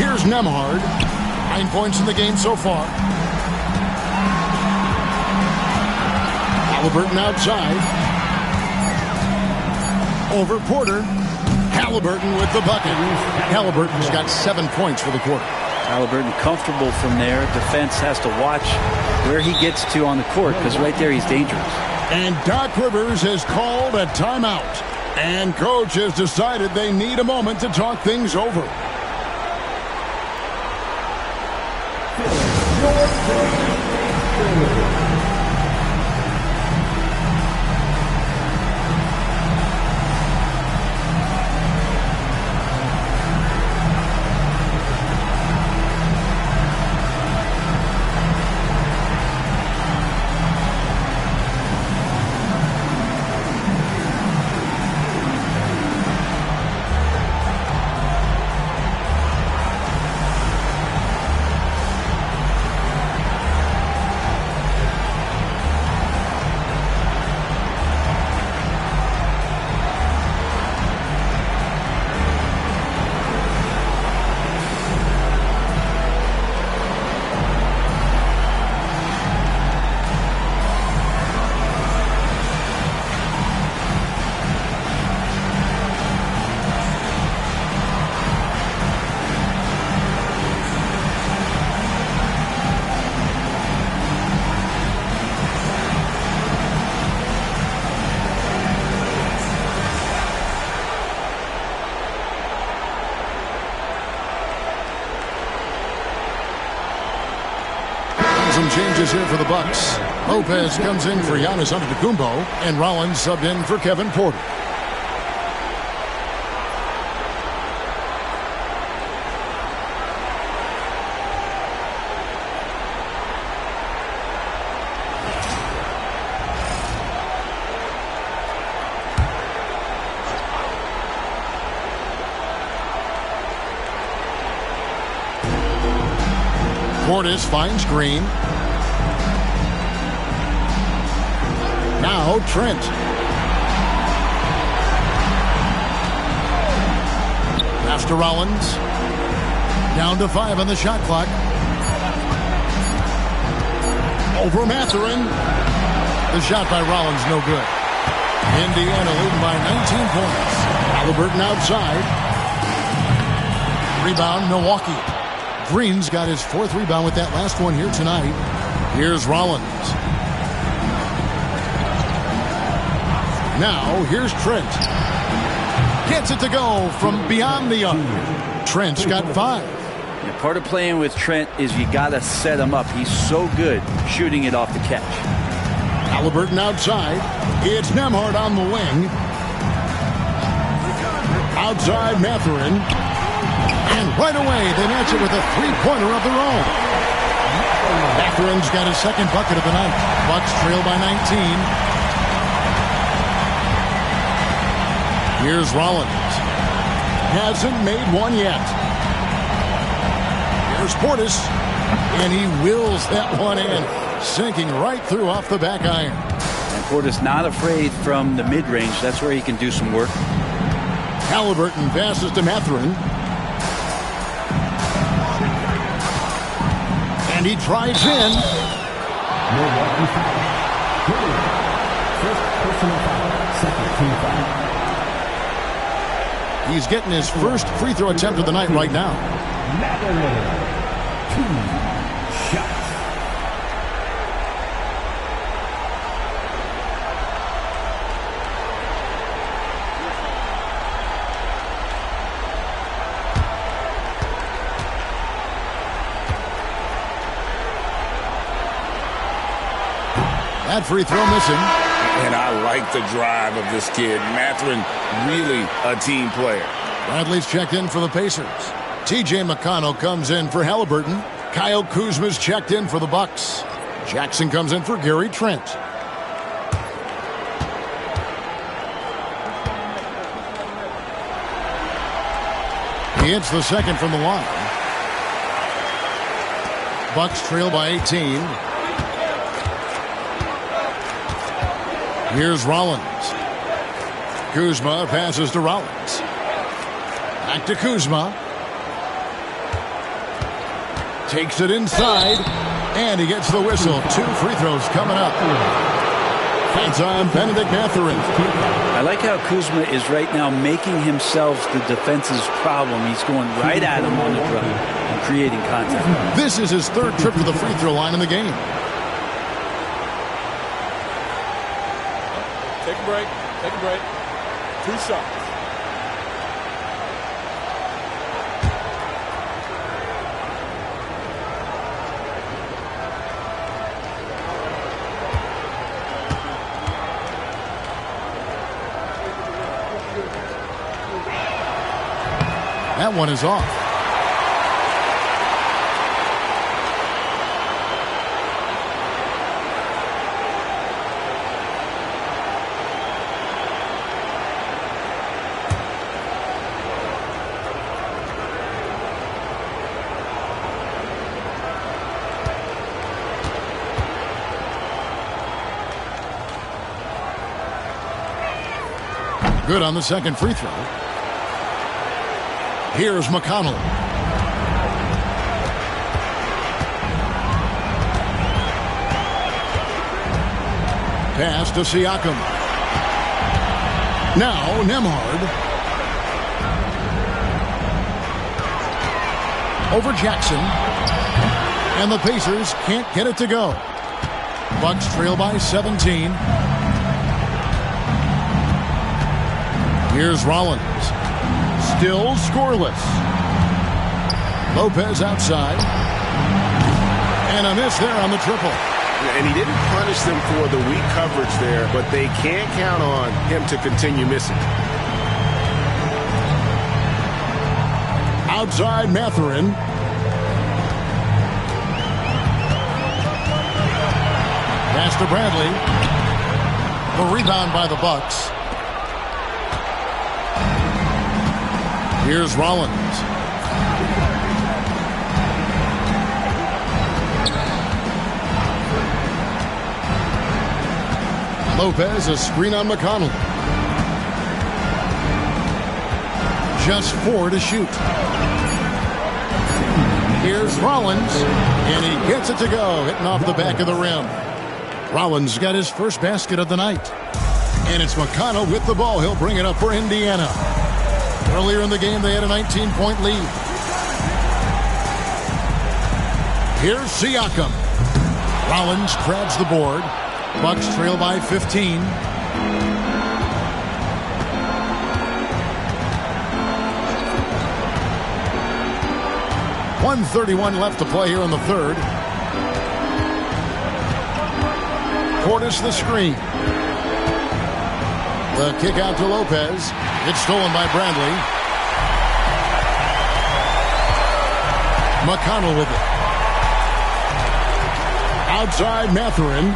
Here's Nembhard. 9 points in the game so far. Halliburton outside. Over Porter. Halliburton with the bucket. Halliburton's got 7 points for the quarter. Halliburton comfortable from there. Defense has to watch where he gets to on the court because right there he's dangerous. And Doc Rivers has called a timeout. And coach has decided they need a moment to talk things over. Some changes here for the Bucks. Lopez comes in for Giannis Antetokounmpo, and Rollins subbed in for Kevin Porter. Portis finds Green. Now Trent. Pass to Rollins. Down to 5 on the shot clock. Over Mathurin. The shot by Rollins no good. Indiana leading by 19 points. Halliburton outside. Rebound Milwaukee. Green's got his 4th rebound with that last one here tonight. Here's Rollins. Now, here's Trent. Gets it to go from beyond the arc. Trent's got 5. And part of playing with Trent is you got to set him up. He's so good shooting it off the catch. Halliburton outside. It's Nembhard on the wing. Outside Mathurin. And right away, they match it with a 3-pointer of their own. Mathurin's got his 2nd bucket of the night. Bucks trail by 19. Here's Rollins. Hasn't made one yet. Here's Portis. And he wills that one in. Sinking right through off the back iron. And Portis not afraid from the mid-range. That's where he can do some work. Halliburton passes to Mathurin. And he drives in. Milwaukee foul. First personal foul. Second team foul. He's getting his first free throw attempt of the night right now. Mathurin. 2 shots. That free throw missing. And I like the drive of this kid. Mathurin, really a team player. Bradley's checked in for the Pacers. T.J. McConnell comes in for Halliburton. Kyle Kuzma's checked in for the Bucks. Jackson comes in for Gary Trent. He hits the second from the line. Bucks trail by 18. Here's Rollins. Kuzma passes to Rollins. Back to Kuzma. Takes it inside, and he gets the whistle. 2 free throws coming up. Hands on Benedict Mathurin. I like how Kuzma is right now making himself the defense's problem. He's going right at him on the run and creating contact. This is his 3rd trip to the free throw line in the game. Take a break. Take a break. 2 shots. That one is off. Good on the second free throw. Here's McConnell. Pass to Siakam. Now Nembhard. Over Jackson. And the Pacers can't get it to go. Bucks trail by 17. Here's Rollins. Still scoreless. Lopez outside. And a miss there on the triple. And he didn't punish them for the weak coverage there, but they can't count on him to continue missing. Outside Mathurin. Pass to Bradley. The rebound by the Bucks. Here's Rollins. Lopez, a screen on McConnell. Just 4 to shoot. Here's Rollins, and he gets it to go, hitting off the back of the rim. Rollins got his first basket of the night. And it's McConnell with the ball. He'll bring it up for Indiana. Earlier in the game, they had a 19-point lead. Here's Siakam. Rollins grabs the board. Bucks trail by 15. .131 left to play here in the third. Portis the screen. The kick out to Lopez. It's stolen by Bradley. McConnell with it. Outside Mathurin.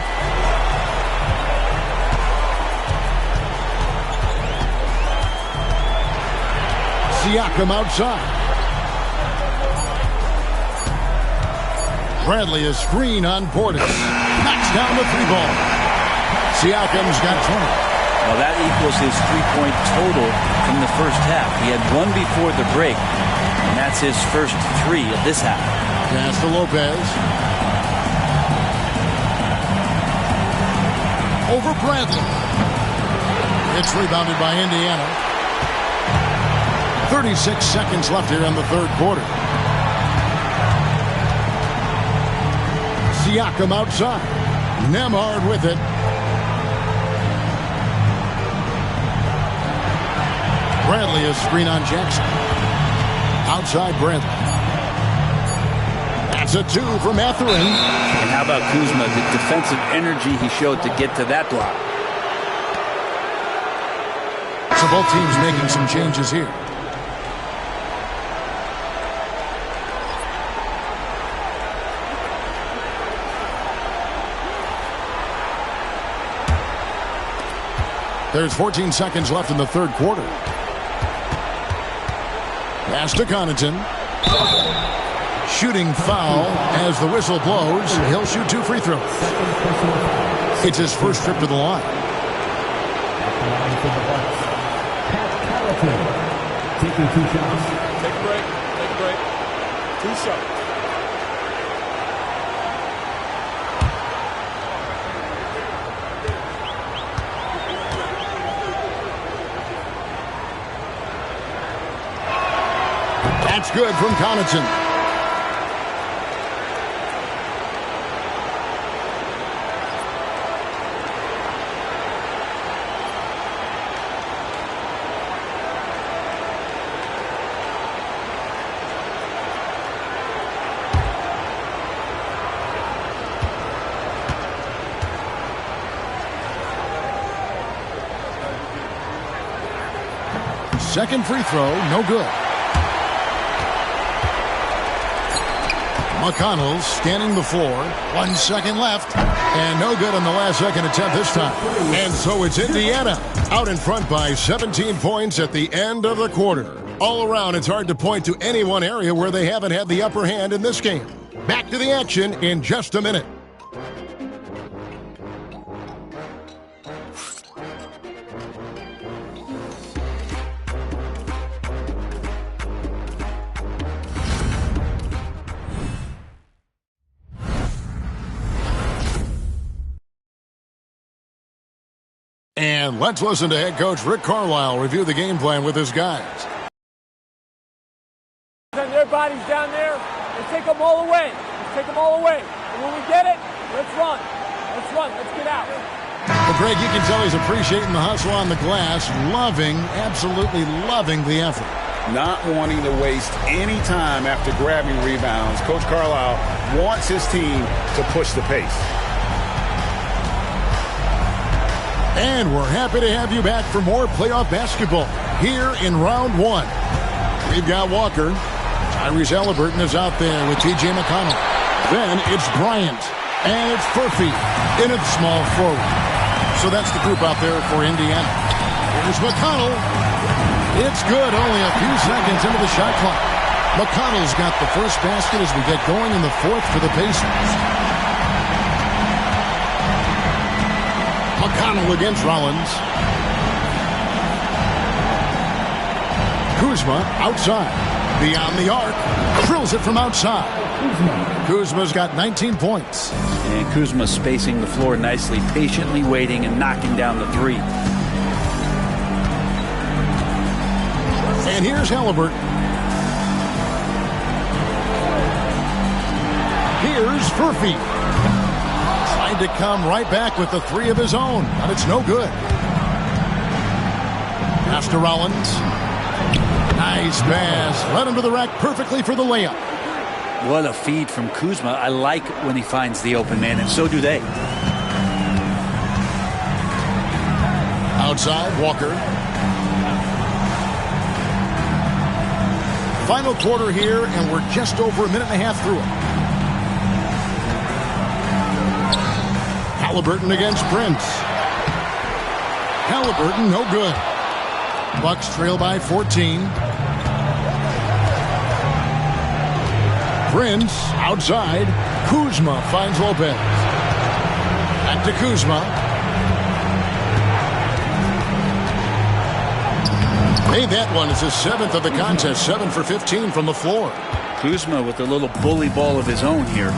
Siakam outside. Bradley a screen on Portis. Knocks down the 3-ball. Siakam's got 20. Well, that equals his 3-point total from the first half. He had 1 before the break, and that's his first 3 of this half. Pass to Lopez. Over Bradley. It's rebounded by Indiana. 36 seconds left here in the third quarter. Siakam outside. Nembhard with it. Bradley a screen on Jackson. Outside Bradley. That's a 2 for Mathurin. And how about Kuzma, the defensive energy he showed to get to that block. So both teams making some changes here. There's 14 seconds left in the third quarter. Pass to Connaughton. Shooting foul as the whistle blows. He'll shoot 2 free throws. It's his first trip to the line. Taking 2 shots. Take a break. Take a break. 2 shots. That's good from Connaughton. Second free throw, no good. McConnell's scanning the floor. 1 second left. And no good on the last second attempt this time. And so it's Indiana out in front by 17 points at the end of the quarter. All around, it's hard to point to any one area where they haven't had the upper hand in this game. Back to the action in just a minute. And let's listen to head coach Rick Carlisle review the game plan with his guys. And their bodies down there, and take them all away. Let's take them all away. And when we get it, let's run. Let's run. Let's get out. Well, Greg, you can tell he's appreciating the hustle on the glass, absolutely loving the effort. Not wanting to waste any time after grabbing rebounds. Coach Carlisle wants his team to push the pace. And we're happy to have you back for more playoff basketball here in round 1. We've got Walker. Tyrese Halliburton is out there with T.J. McConnell. Then it's Bryant. And it's Furphy in at small forward. So that's the group out there for Indiana. Here's McConnell. It's good. Only a few seconds into the shot clock. McConnell's got the first basket as we get going in the fourth for the Pacers. McConnell against Rollins. Kuzma outside. Beyond the arc. Drills it from outside. Kuzma's got 19 points. And Kuzma spacing the floor nicely, patiently waiting and knocking down the 3. And here's Halliburton. Here's Furphy. To come right back with the 3 of his own, but it's no good. Pass to Rollins. Nice pass. Led him to the rack perfectly for the layup. What a feed from Kuzma. I like when he finds the open man, and so do they. Outside, Walker. Final quarter here, and we're just over a minute and a half through it. Halliburton against Prince. Halliburton, no good. Bucks trail by 14. Prince outside. Kuzma finds Lopez. Back to Kuzma. Made that one. It's his 7th of the contest. 7 for 15 from the floor. Kuzma with a little bully ball of his own here.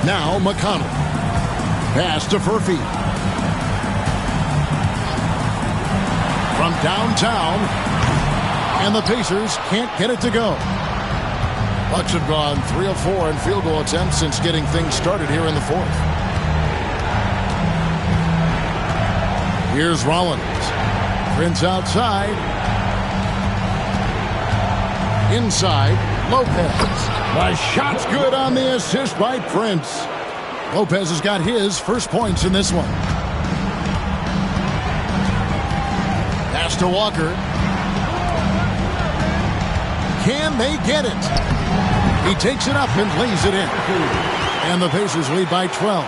Now McConnell. Pass to Furphy. From downtown. And the Pacers can't get it to go. Bucks have gone 3 of 4 in field goal attempts since getting things started here in the fourth. Here's Rollins. Prince outside. Inside, Lopez. The shot's good on the assist by Prince. Lopez has got his first points in this one. Pass to Walker. Can they get it? He takes it up and lays it in. And the Pacers lead by 12.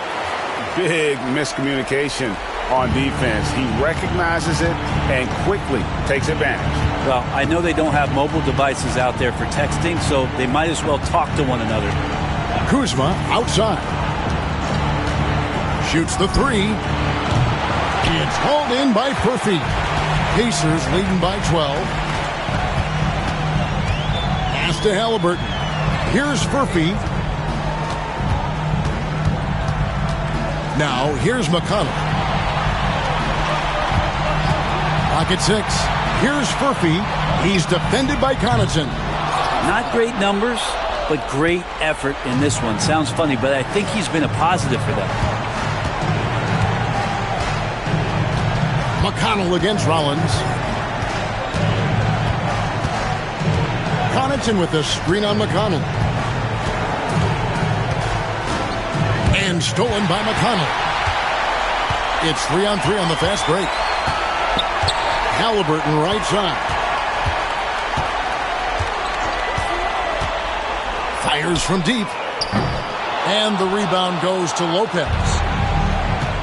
Big miscommunication on defense. He recognizes it and quickly takes advantage. Well, I know they don't have mobile devices out there for texting, so they might as well talk to one another. Kuzma outside. Shoots the three. It's hauled in by Furphy. Pacers leading by 12. Pass to Halliburton. Here's Furphy. Now, here's McConnell. Pocket 6. Here's Furphy. He's defended by Connaughton. Not great numbers, but great effort in this one. Sounds funny, but I think he's been a positive for them. McConnell against Rollins. Connaughton with the screen on McConnell. And stolen by McConnell. It's 3-on-3 on the fast break. Halliburton right side. Fires from deep. And the rebound goes to Lopez.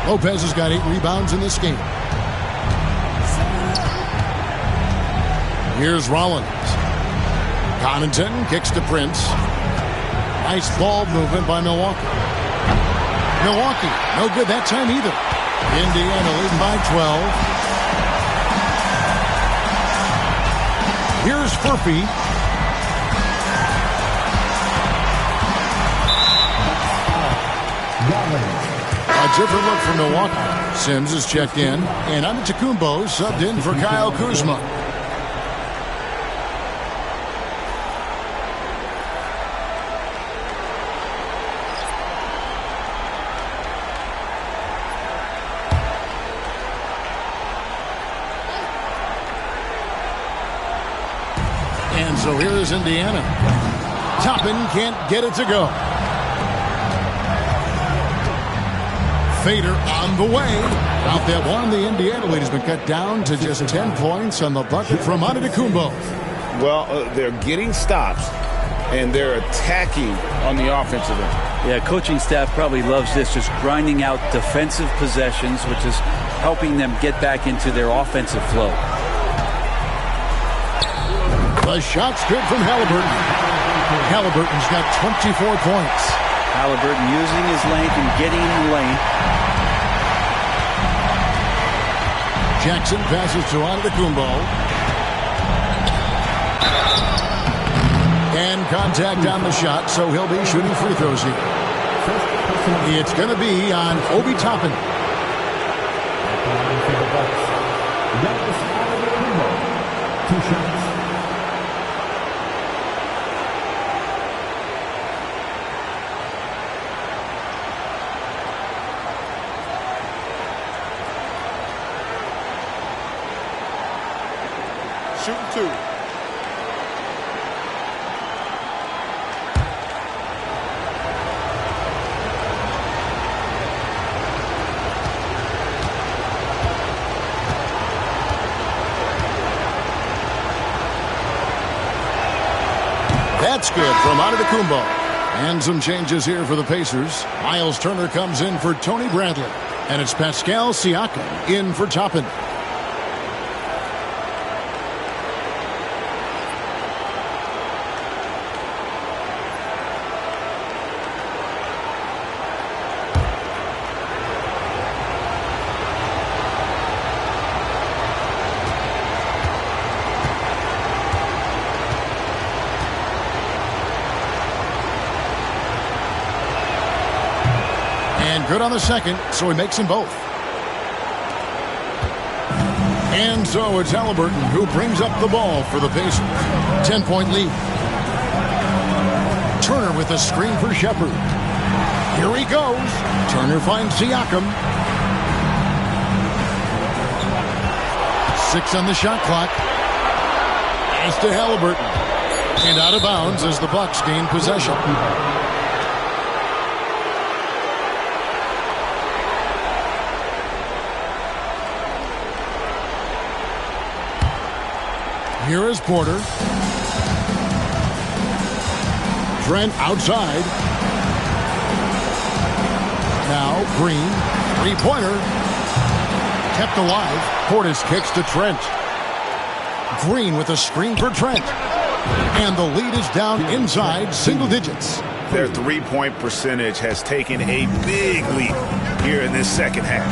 Lopez has got 8 rebounds in this game. Here's Rollins. Connaughton kicks to Prince. Nice ball movement by Milwaukee. Milwaukee, no good that time either. Indiana leading by 12. Here's Furphy. A different look for Milwaukee. Sims is checked in, and Antetokounmpo subbed in for Kyle Kuzma. And so here is Indiana. Toppin can't get it to go. Fader on the way. Out that one, the Indiana lead has been cut down to just 10 points on the bucket from Antetokounmpo. Well, they're getting stops, and they're attacking on the offensive end. Yeah, coaching staff probably loves this, just grinding out defensive possessions, which is helping them get back into their offensive flow. The shot's good from Halliburton. Halliburton's got 24 points. Halliburton using his length and getting in the lane. Jackson passes to Antetokounmpo. And contact on the shot, so he'll be shooting free throws here. It's going to be on Obi Toppin. Two shots. Shooting 2. That's good from Antetokounmpo. And some changes here for the Pacers. Miles Turner comes in for Tony Bradley. And it's Pascal Siakam in for Toppin. Good on the second, so he makes them both. And so it's Halliburton who brings up the ball for the Pacers. 10-point lead. Turner with a screen for Shepard. Here he goes. Turner finds Siakam. 6 on the shot clock. Pass to Halliburton. And out of bounds as the Bucks gain possession. Here is Porter. Trent outside. Now Green. Three-pointer. Kept alive. Portis kicks to Trent. Green with a screen for Trent. And the lead is down inside single digits. Their three-point percentage has taken a big leap here in this second half.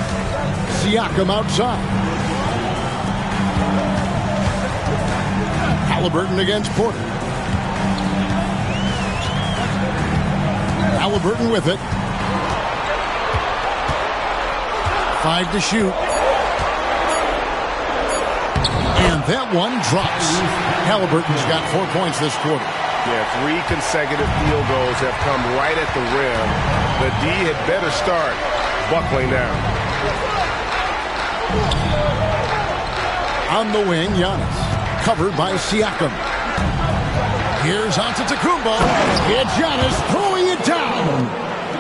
Siakam outside. Halliburton against Porter. Halliburton with it. 5 to shoot. And that one drops. Halliburton's got 4 points this quarter. Yeah, 3 consecutive field goals have come right at the rim. The D had better start buckling down. On the wing, Giannis. Covered by Siakam. Here's Antetokounmpo. It's Giannis throwing it down.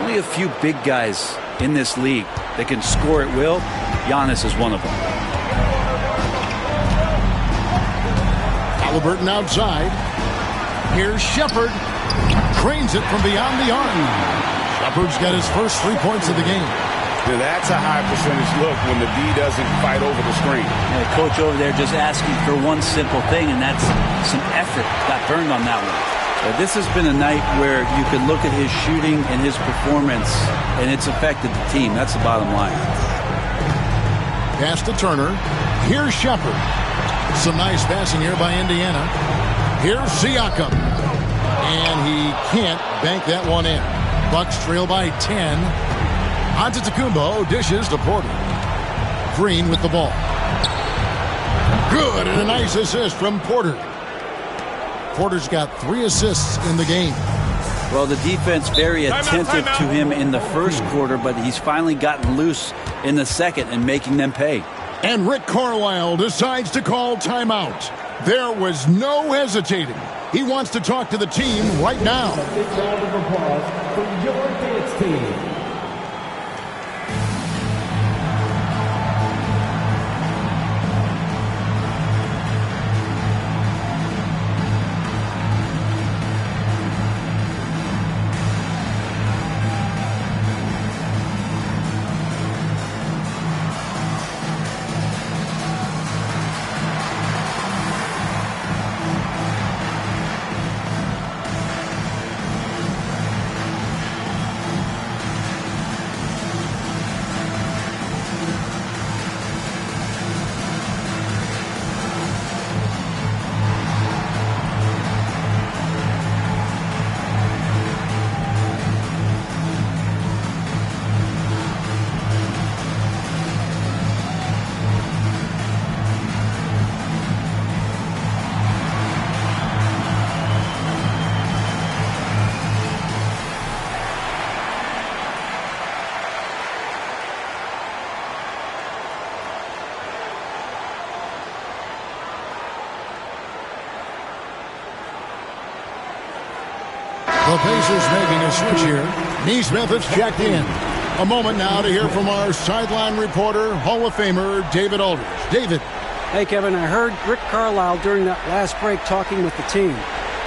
Only a few big guys in this league that can score at will. Giannis is one of them. Halliburton outside. Here's Shepherd. Drains it from beyond the arc. Shepherd's got his first 3 points of the game. Now that's a high percentage look when the D doesn't fight over the screen. The coach over there just asking for one simple thing, and that's some effort. Got burned on that one. But this has been a night where you can look at his shooting and his performance, and it's affected the team. That's the bottom line. Pass to Turner. Here's Shepherd. Some nice passing here by Indiana. Here's Siakam. And he can't bank that one in. Bucks trail by 10. Antetokounmpo dishes to Porter. Green with the ball. Good, and a nice assist from Porter. Porter's got 3 assists in the game. Well, the defense very attentive to him in the first quarter, but he's finally gotten loose in the second and making them pay. And Rick Carlisle decides to call timeout. There was no hesitating. He wants to talk to the team right now. A big round of applause for your dance team. The Pacers making a switch here. Neesmith has checked in. A moment now to hear from our sideline reporter, Hall of Famer David Aldridge. David. Hey, Kevin, I heard Rick Carlisle during that last break talking with the team.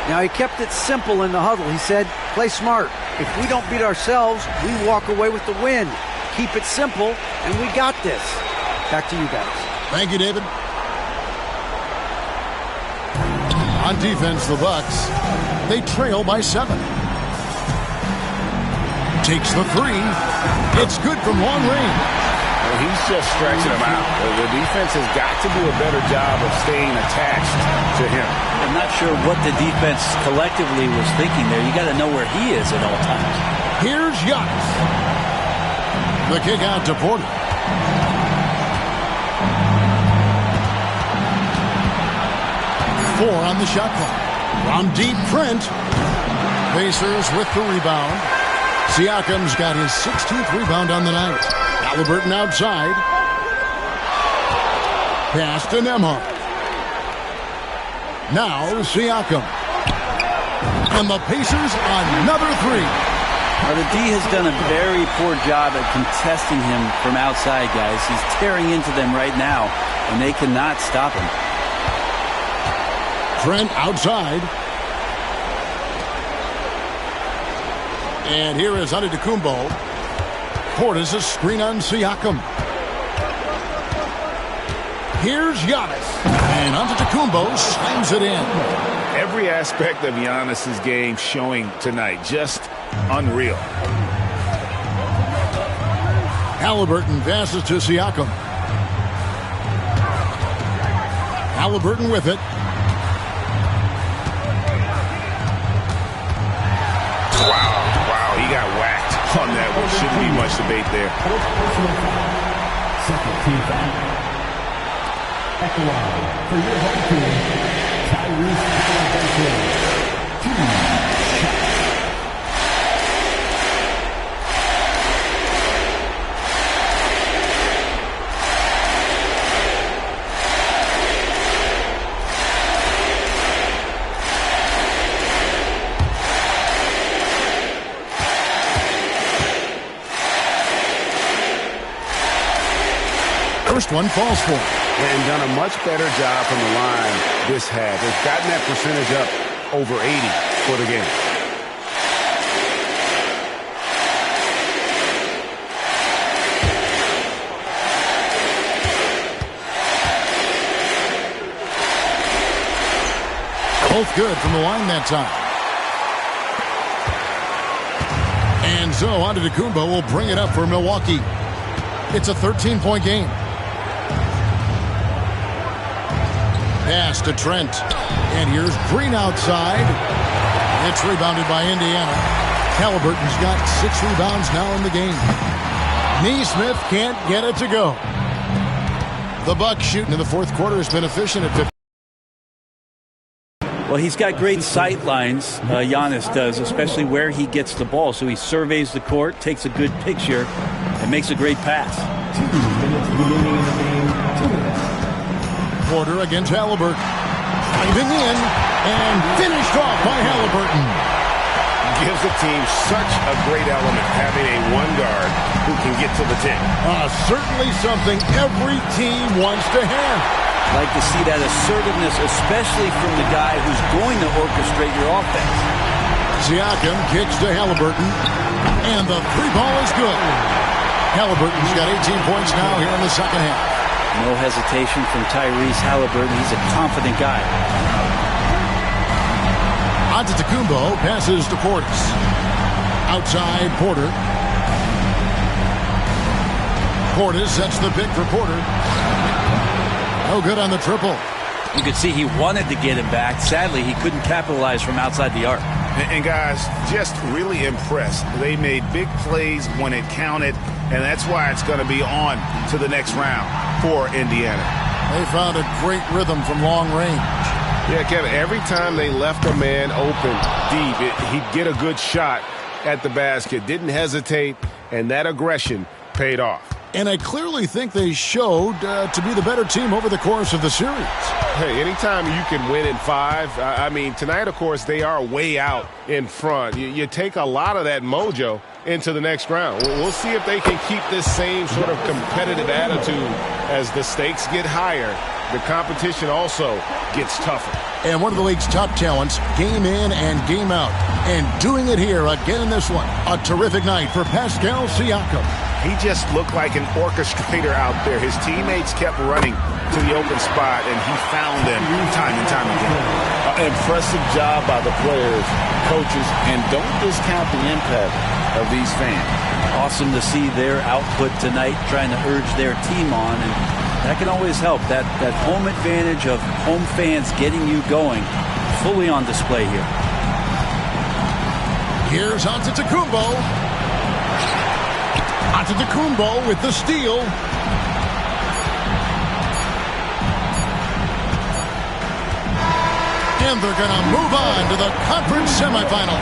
Now, he kept it simple in the huddle. He said, play smart. If we don't beat ourselves, we walk away with the win. Keep it simple, and we got this. Back to you guys. Thank you, David. On defense, the Bucks, they trail by 7. Takes the 3. It's good from long range. Well, he's just stretching him out. The defense has got to do a better job of staying attached to him. I'm not sure what the defense collectively was thinking there. You got to know where he is at all times. Here's Giannis. The kick out to Porter. Four on the shot clock. From deep, Trent. Pacers with the rebound. Siakam's got his 16th rebound on the night. Halliburton outside. Pass to Nembhard. Now Siakam. And the Pacers another three. Well, the D has done a very poor job at contesting him from outside, guys. He's tearing into them right now, and they cannot stop him. Trent outside. And here is Antetokounmpo. Portis a screen on Siakam. Here's Giannis. And Antetokounmpo slams it in. Every aspect of Giannis's game showing tonight. Just unreal. Halliburton passes to Siakam. Halliburton with it. Wow, he got whacked on that one. Shouldn't be much debate there. Second team foul. At the line for your home team, Tyrese Halliburton. 2 shots. First one falls for him. And done a much better job from the line this half. They've gotten that percentage up over 80 for the game. Both good from the line that time. And so Antetokounmpo will bring it up for Milwaukee. It's a 13-point game. Pass to Trent. And here's Green outside. It's rebounded by Indiana. Halliburton's got 6 rebounds now in the game. Neesmith can't get it to go. The Bucks shooting in the fourth quarter has been efficient at 50. Well, he's got great sight lines, Giannis does, especially where he gets the ball. So he surveys the court, takes a good picture, and makes a great pass. 2 minutes remaining in the game. 2 minutes. Porter against Halliburton. Driving in and finished off by Halliburton. Gives the team such a great element having a one guard who can get to the 10. Certainly something every team wants to have. Like to see that assertiveness, especially from the guy who's going to orchestrate your offense. Siakam kicks to Halliburton, and the 3-ball is good. Halliburton's got 18 points now here in the second half. No hesitation from Tyrese Halliburton. He's a confident guy. Antetokounmpo passes to Portis. Outside Porter. Portis sets the pick for Porter. No good on the triple. You could see he wanted to get him back. Sadly, he couldn't capitalize from outside the arc. And guys, just really impressed. They made big plays when it counted, and that's why it's going to be on to the next round for Indiana. They found a great rhythm from long range. Yeah, Kevin, every time they left a man open deep, he'd get a good shot at the basket. Didn't hesitate, and that aggression paid off. And I clearly think they showed to be the better team over the course of the series. Hey, anytime you can win in 5, I mean, tonight, of course, they are way out in front. You take a lot of that mojo into the next round. We'll see if they can keep this same sort of competitive attitude as the stakes get higher. The competition also gets tougher. And one of the league's top talents, game in and game out. And doing it here again in this one. A terrific night for Pascal Siakam. He just looked like an orchestrator out there. His teammates kept running to the open spot, and he found them time and time again. Impressive job by the players, coaches, and don't discount the impact of these fans. Awesome to see their output tonight, trying to urge their team on, and that can always help. That home advantage of home fans getting you going, fully on display here. Here's Antetokounmpo. Antetokounmpo with the steal. And they're going to move on to the conference semifinals.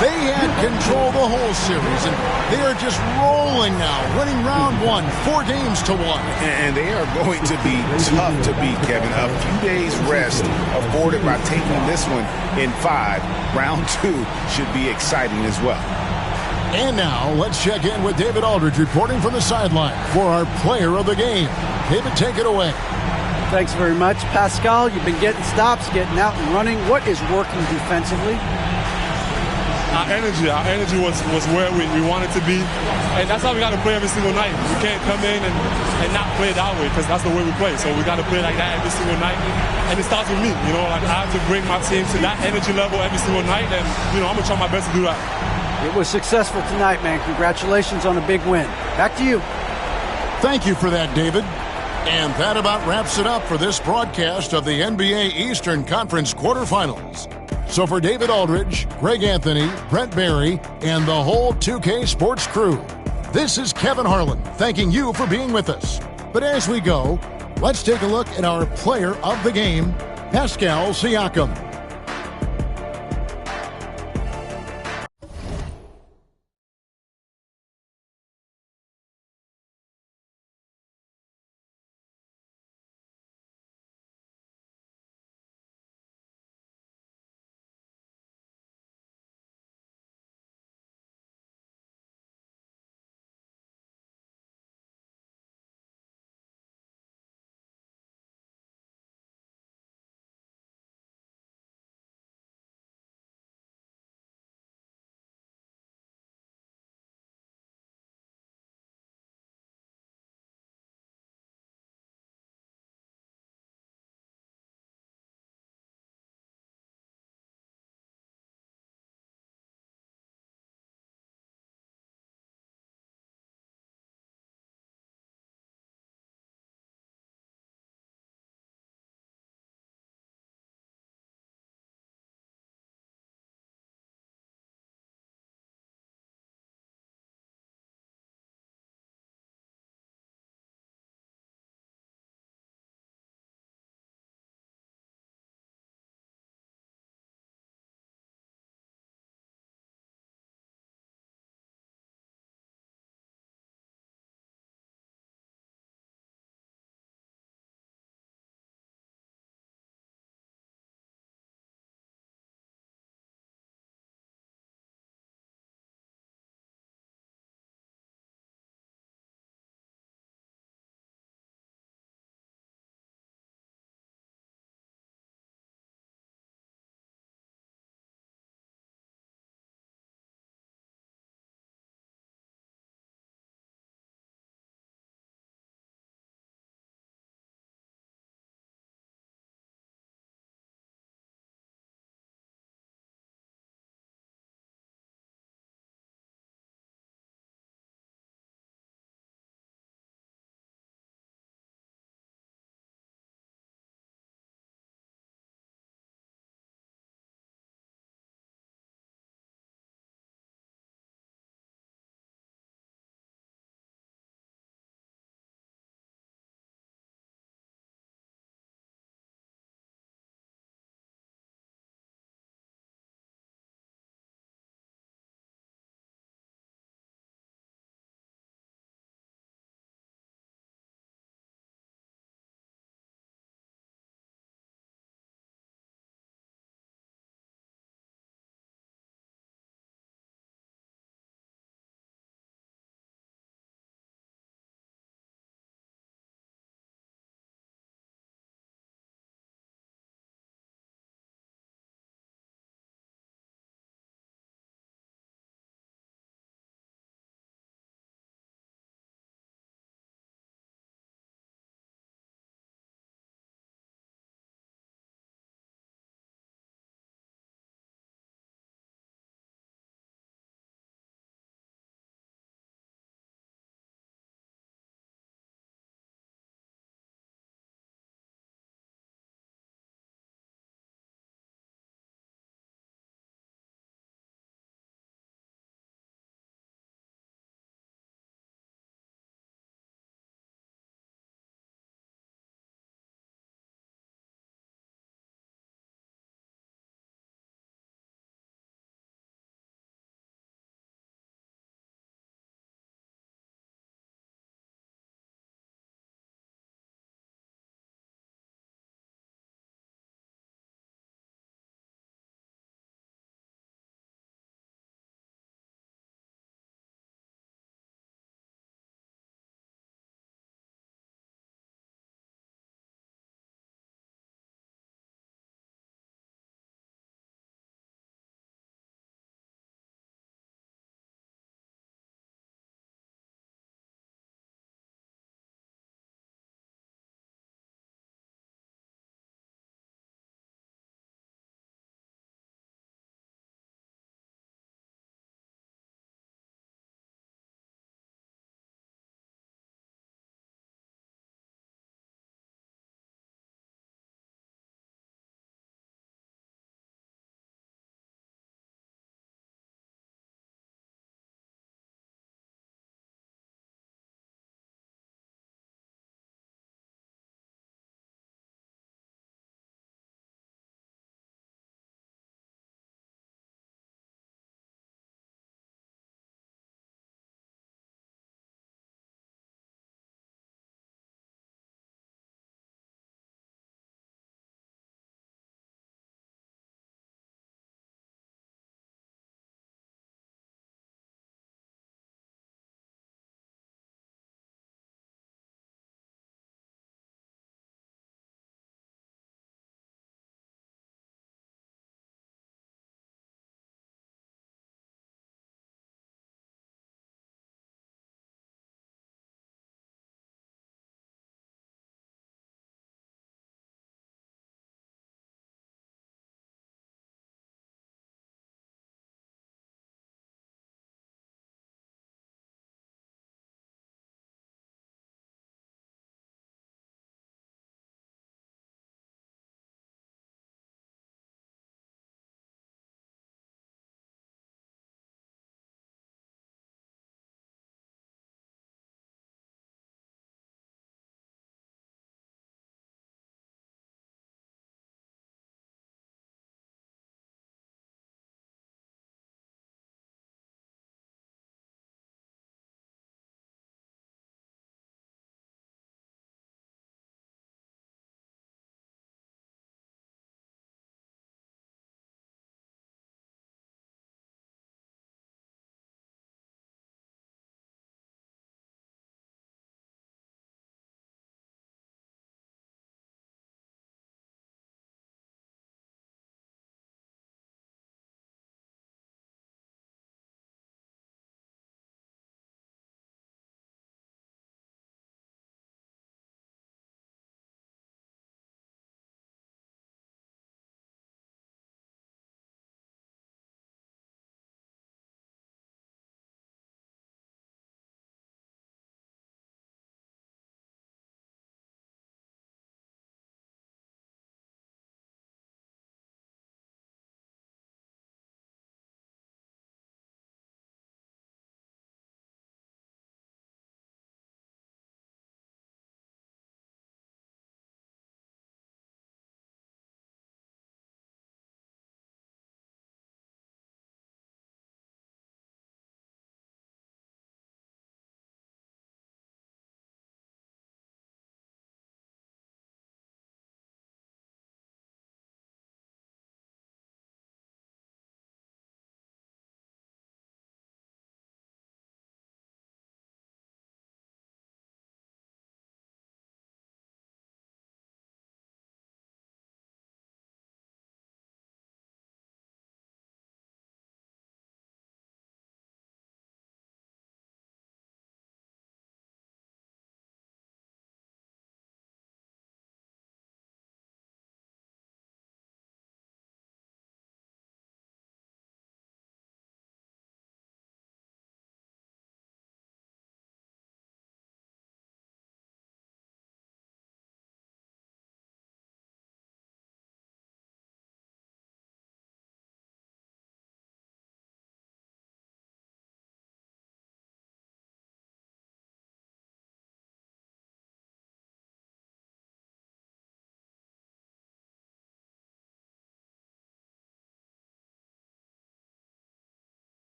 They had control the whole series, and they are just rolling now, winning round 1, 4 games to 1. And they are going to be tough to beat, Kevin. A few days rest afforded by taking this one in 5. Round 2 should be exciting as well. And now, let's check in with David Aldridge reporting from the sideline for our player of the game. David, take it away. Thanks very much. Pascal, you've been getting stops, getting out and running. What is working defensively? Our energy was where we wanted to be. And that's how we got to play every single night. We can't come in and not play that way because that's the way we play. So we got to play like that every single night. And it starts with me. Like I have to bring my team to that energy level every single night. And, I'm going to try my best to do that. It was successful tonight, man. Congratulations on a big win. Back to you. Thank you for that, David. And that about wraps it up for this broadcast of the NBA Eastern Conference quarterfinals. So for David Aldridge, Greg Anthony, Brent Barry, and the whole 2K Sports crew, this is Kevin Harlan thanking you for being with us. But as we go, let's take a look at our player of the game, Pascal Siakam.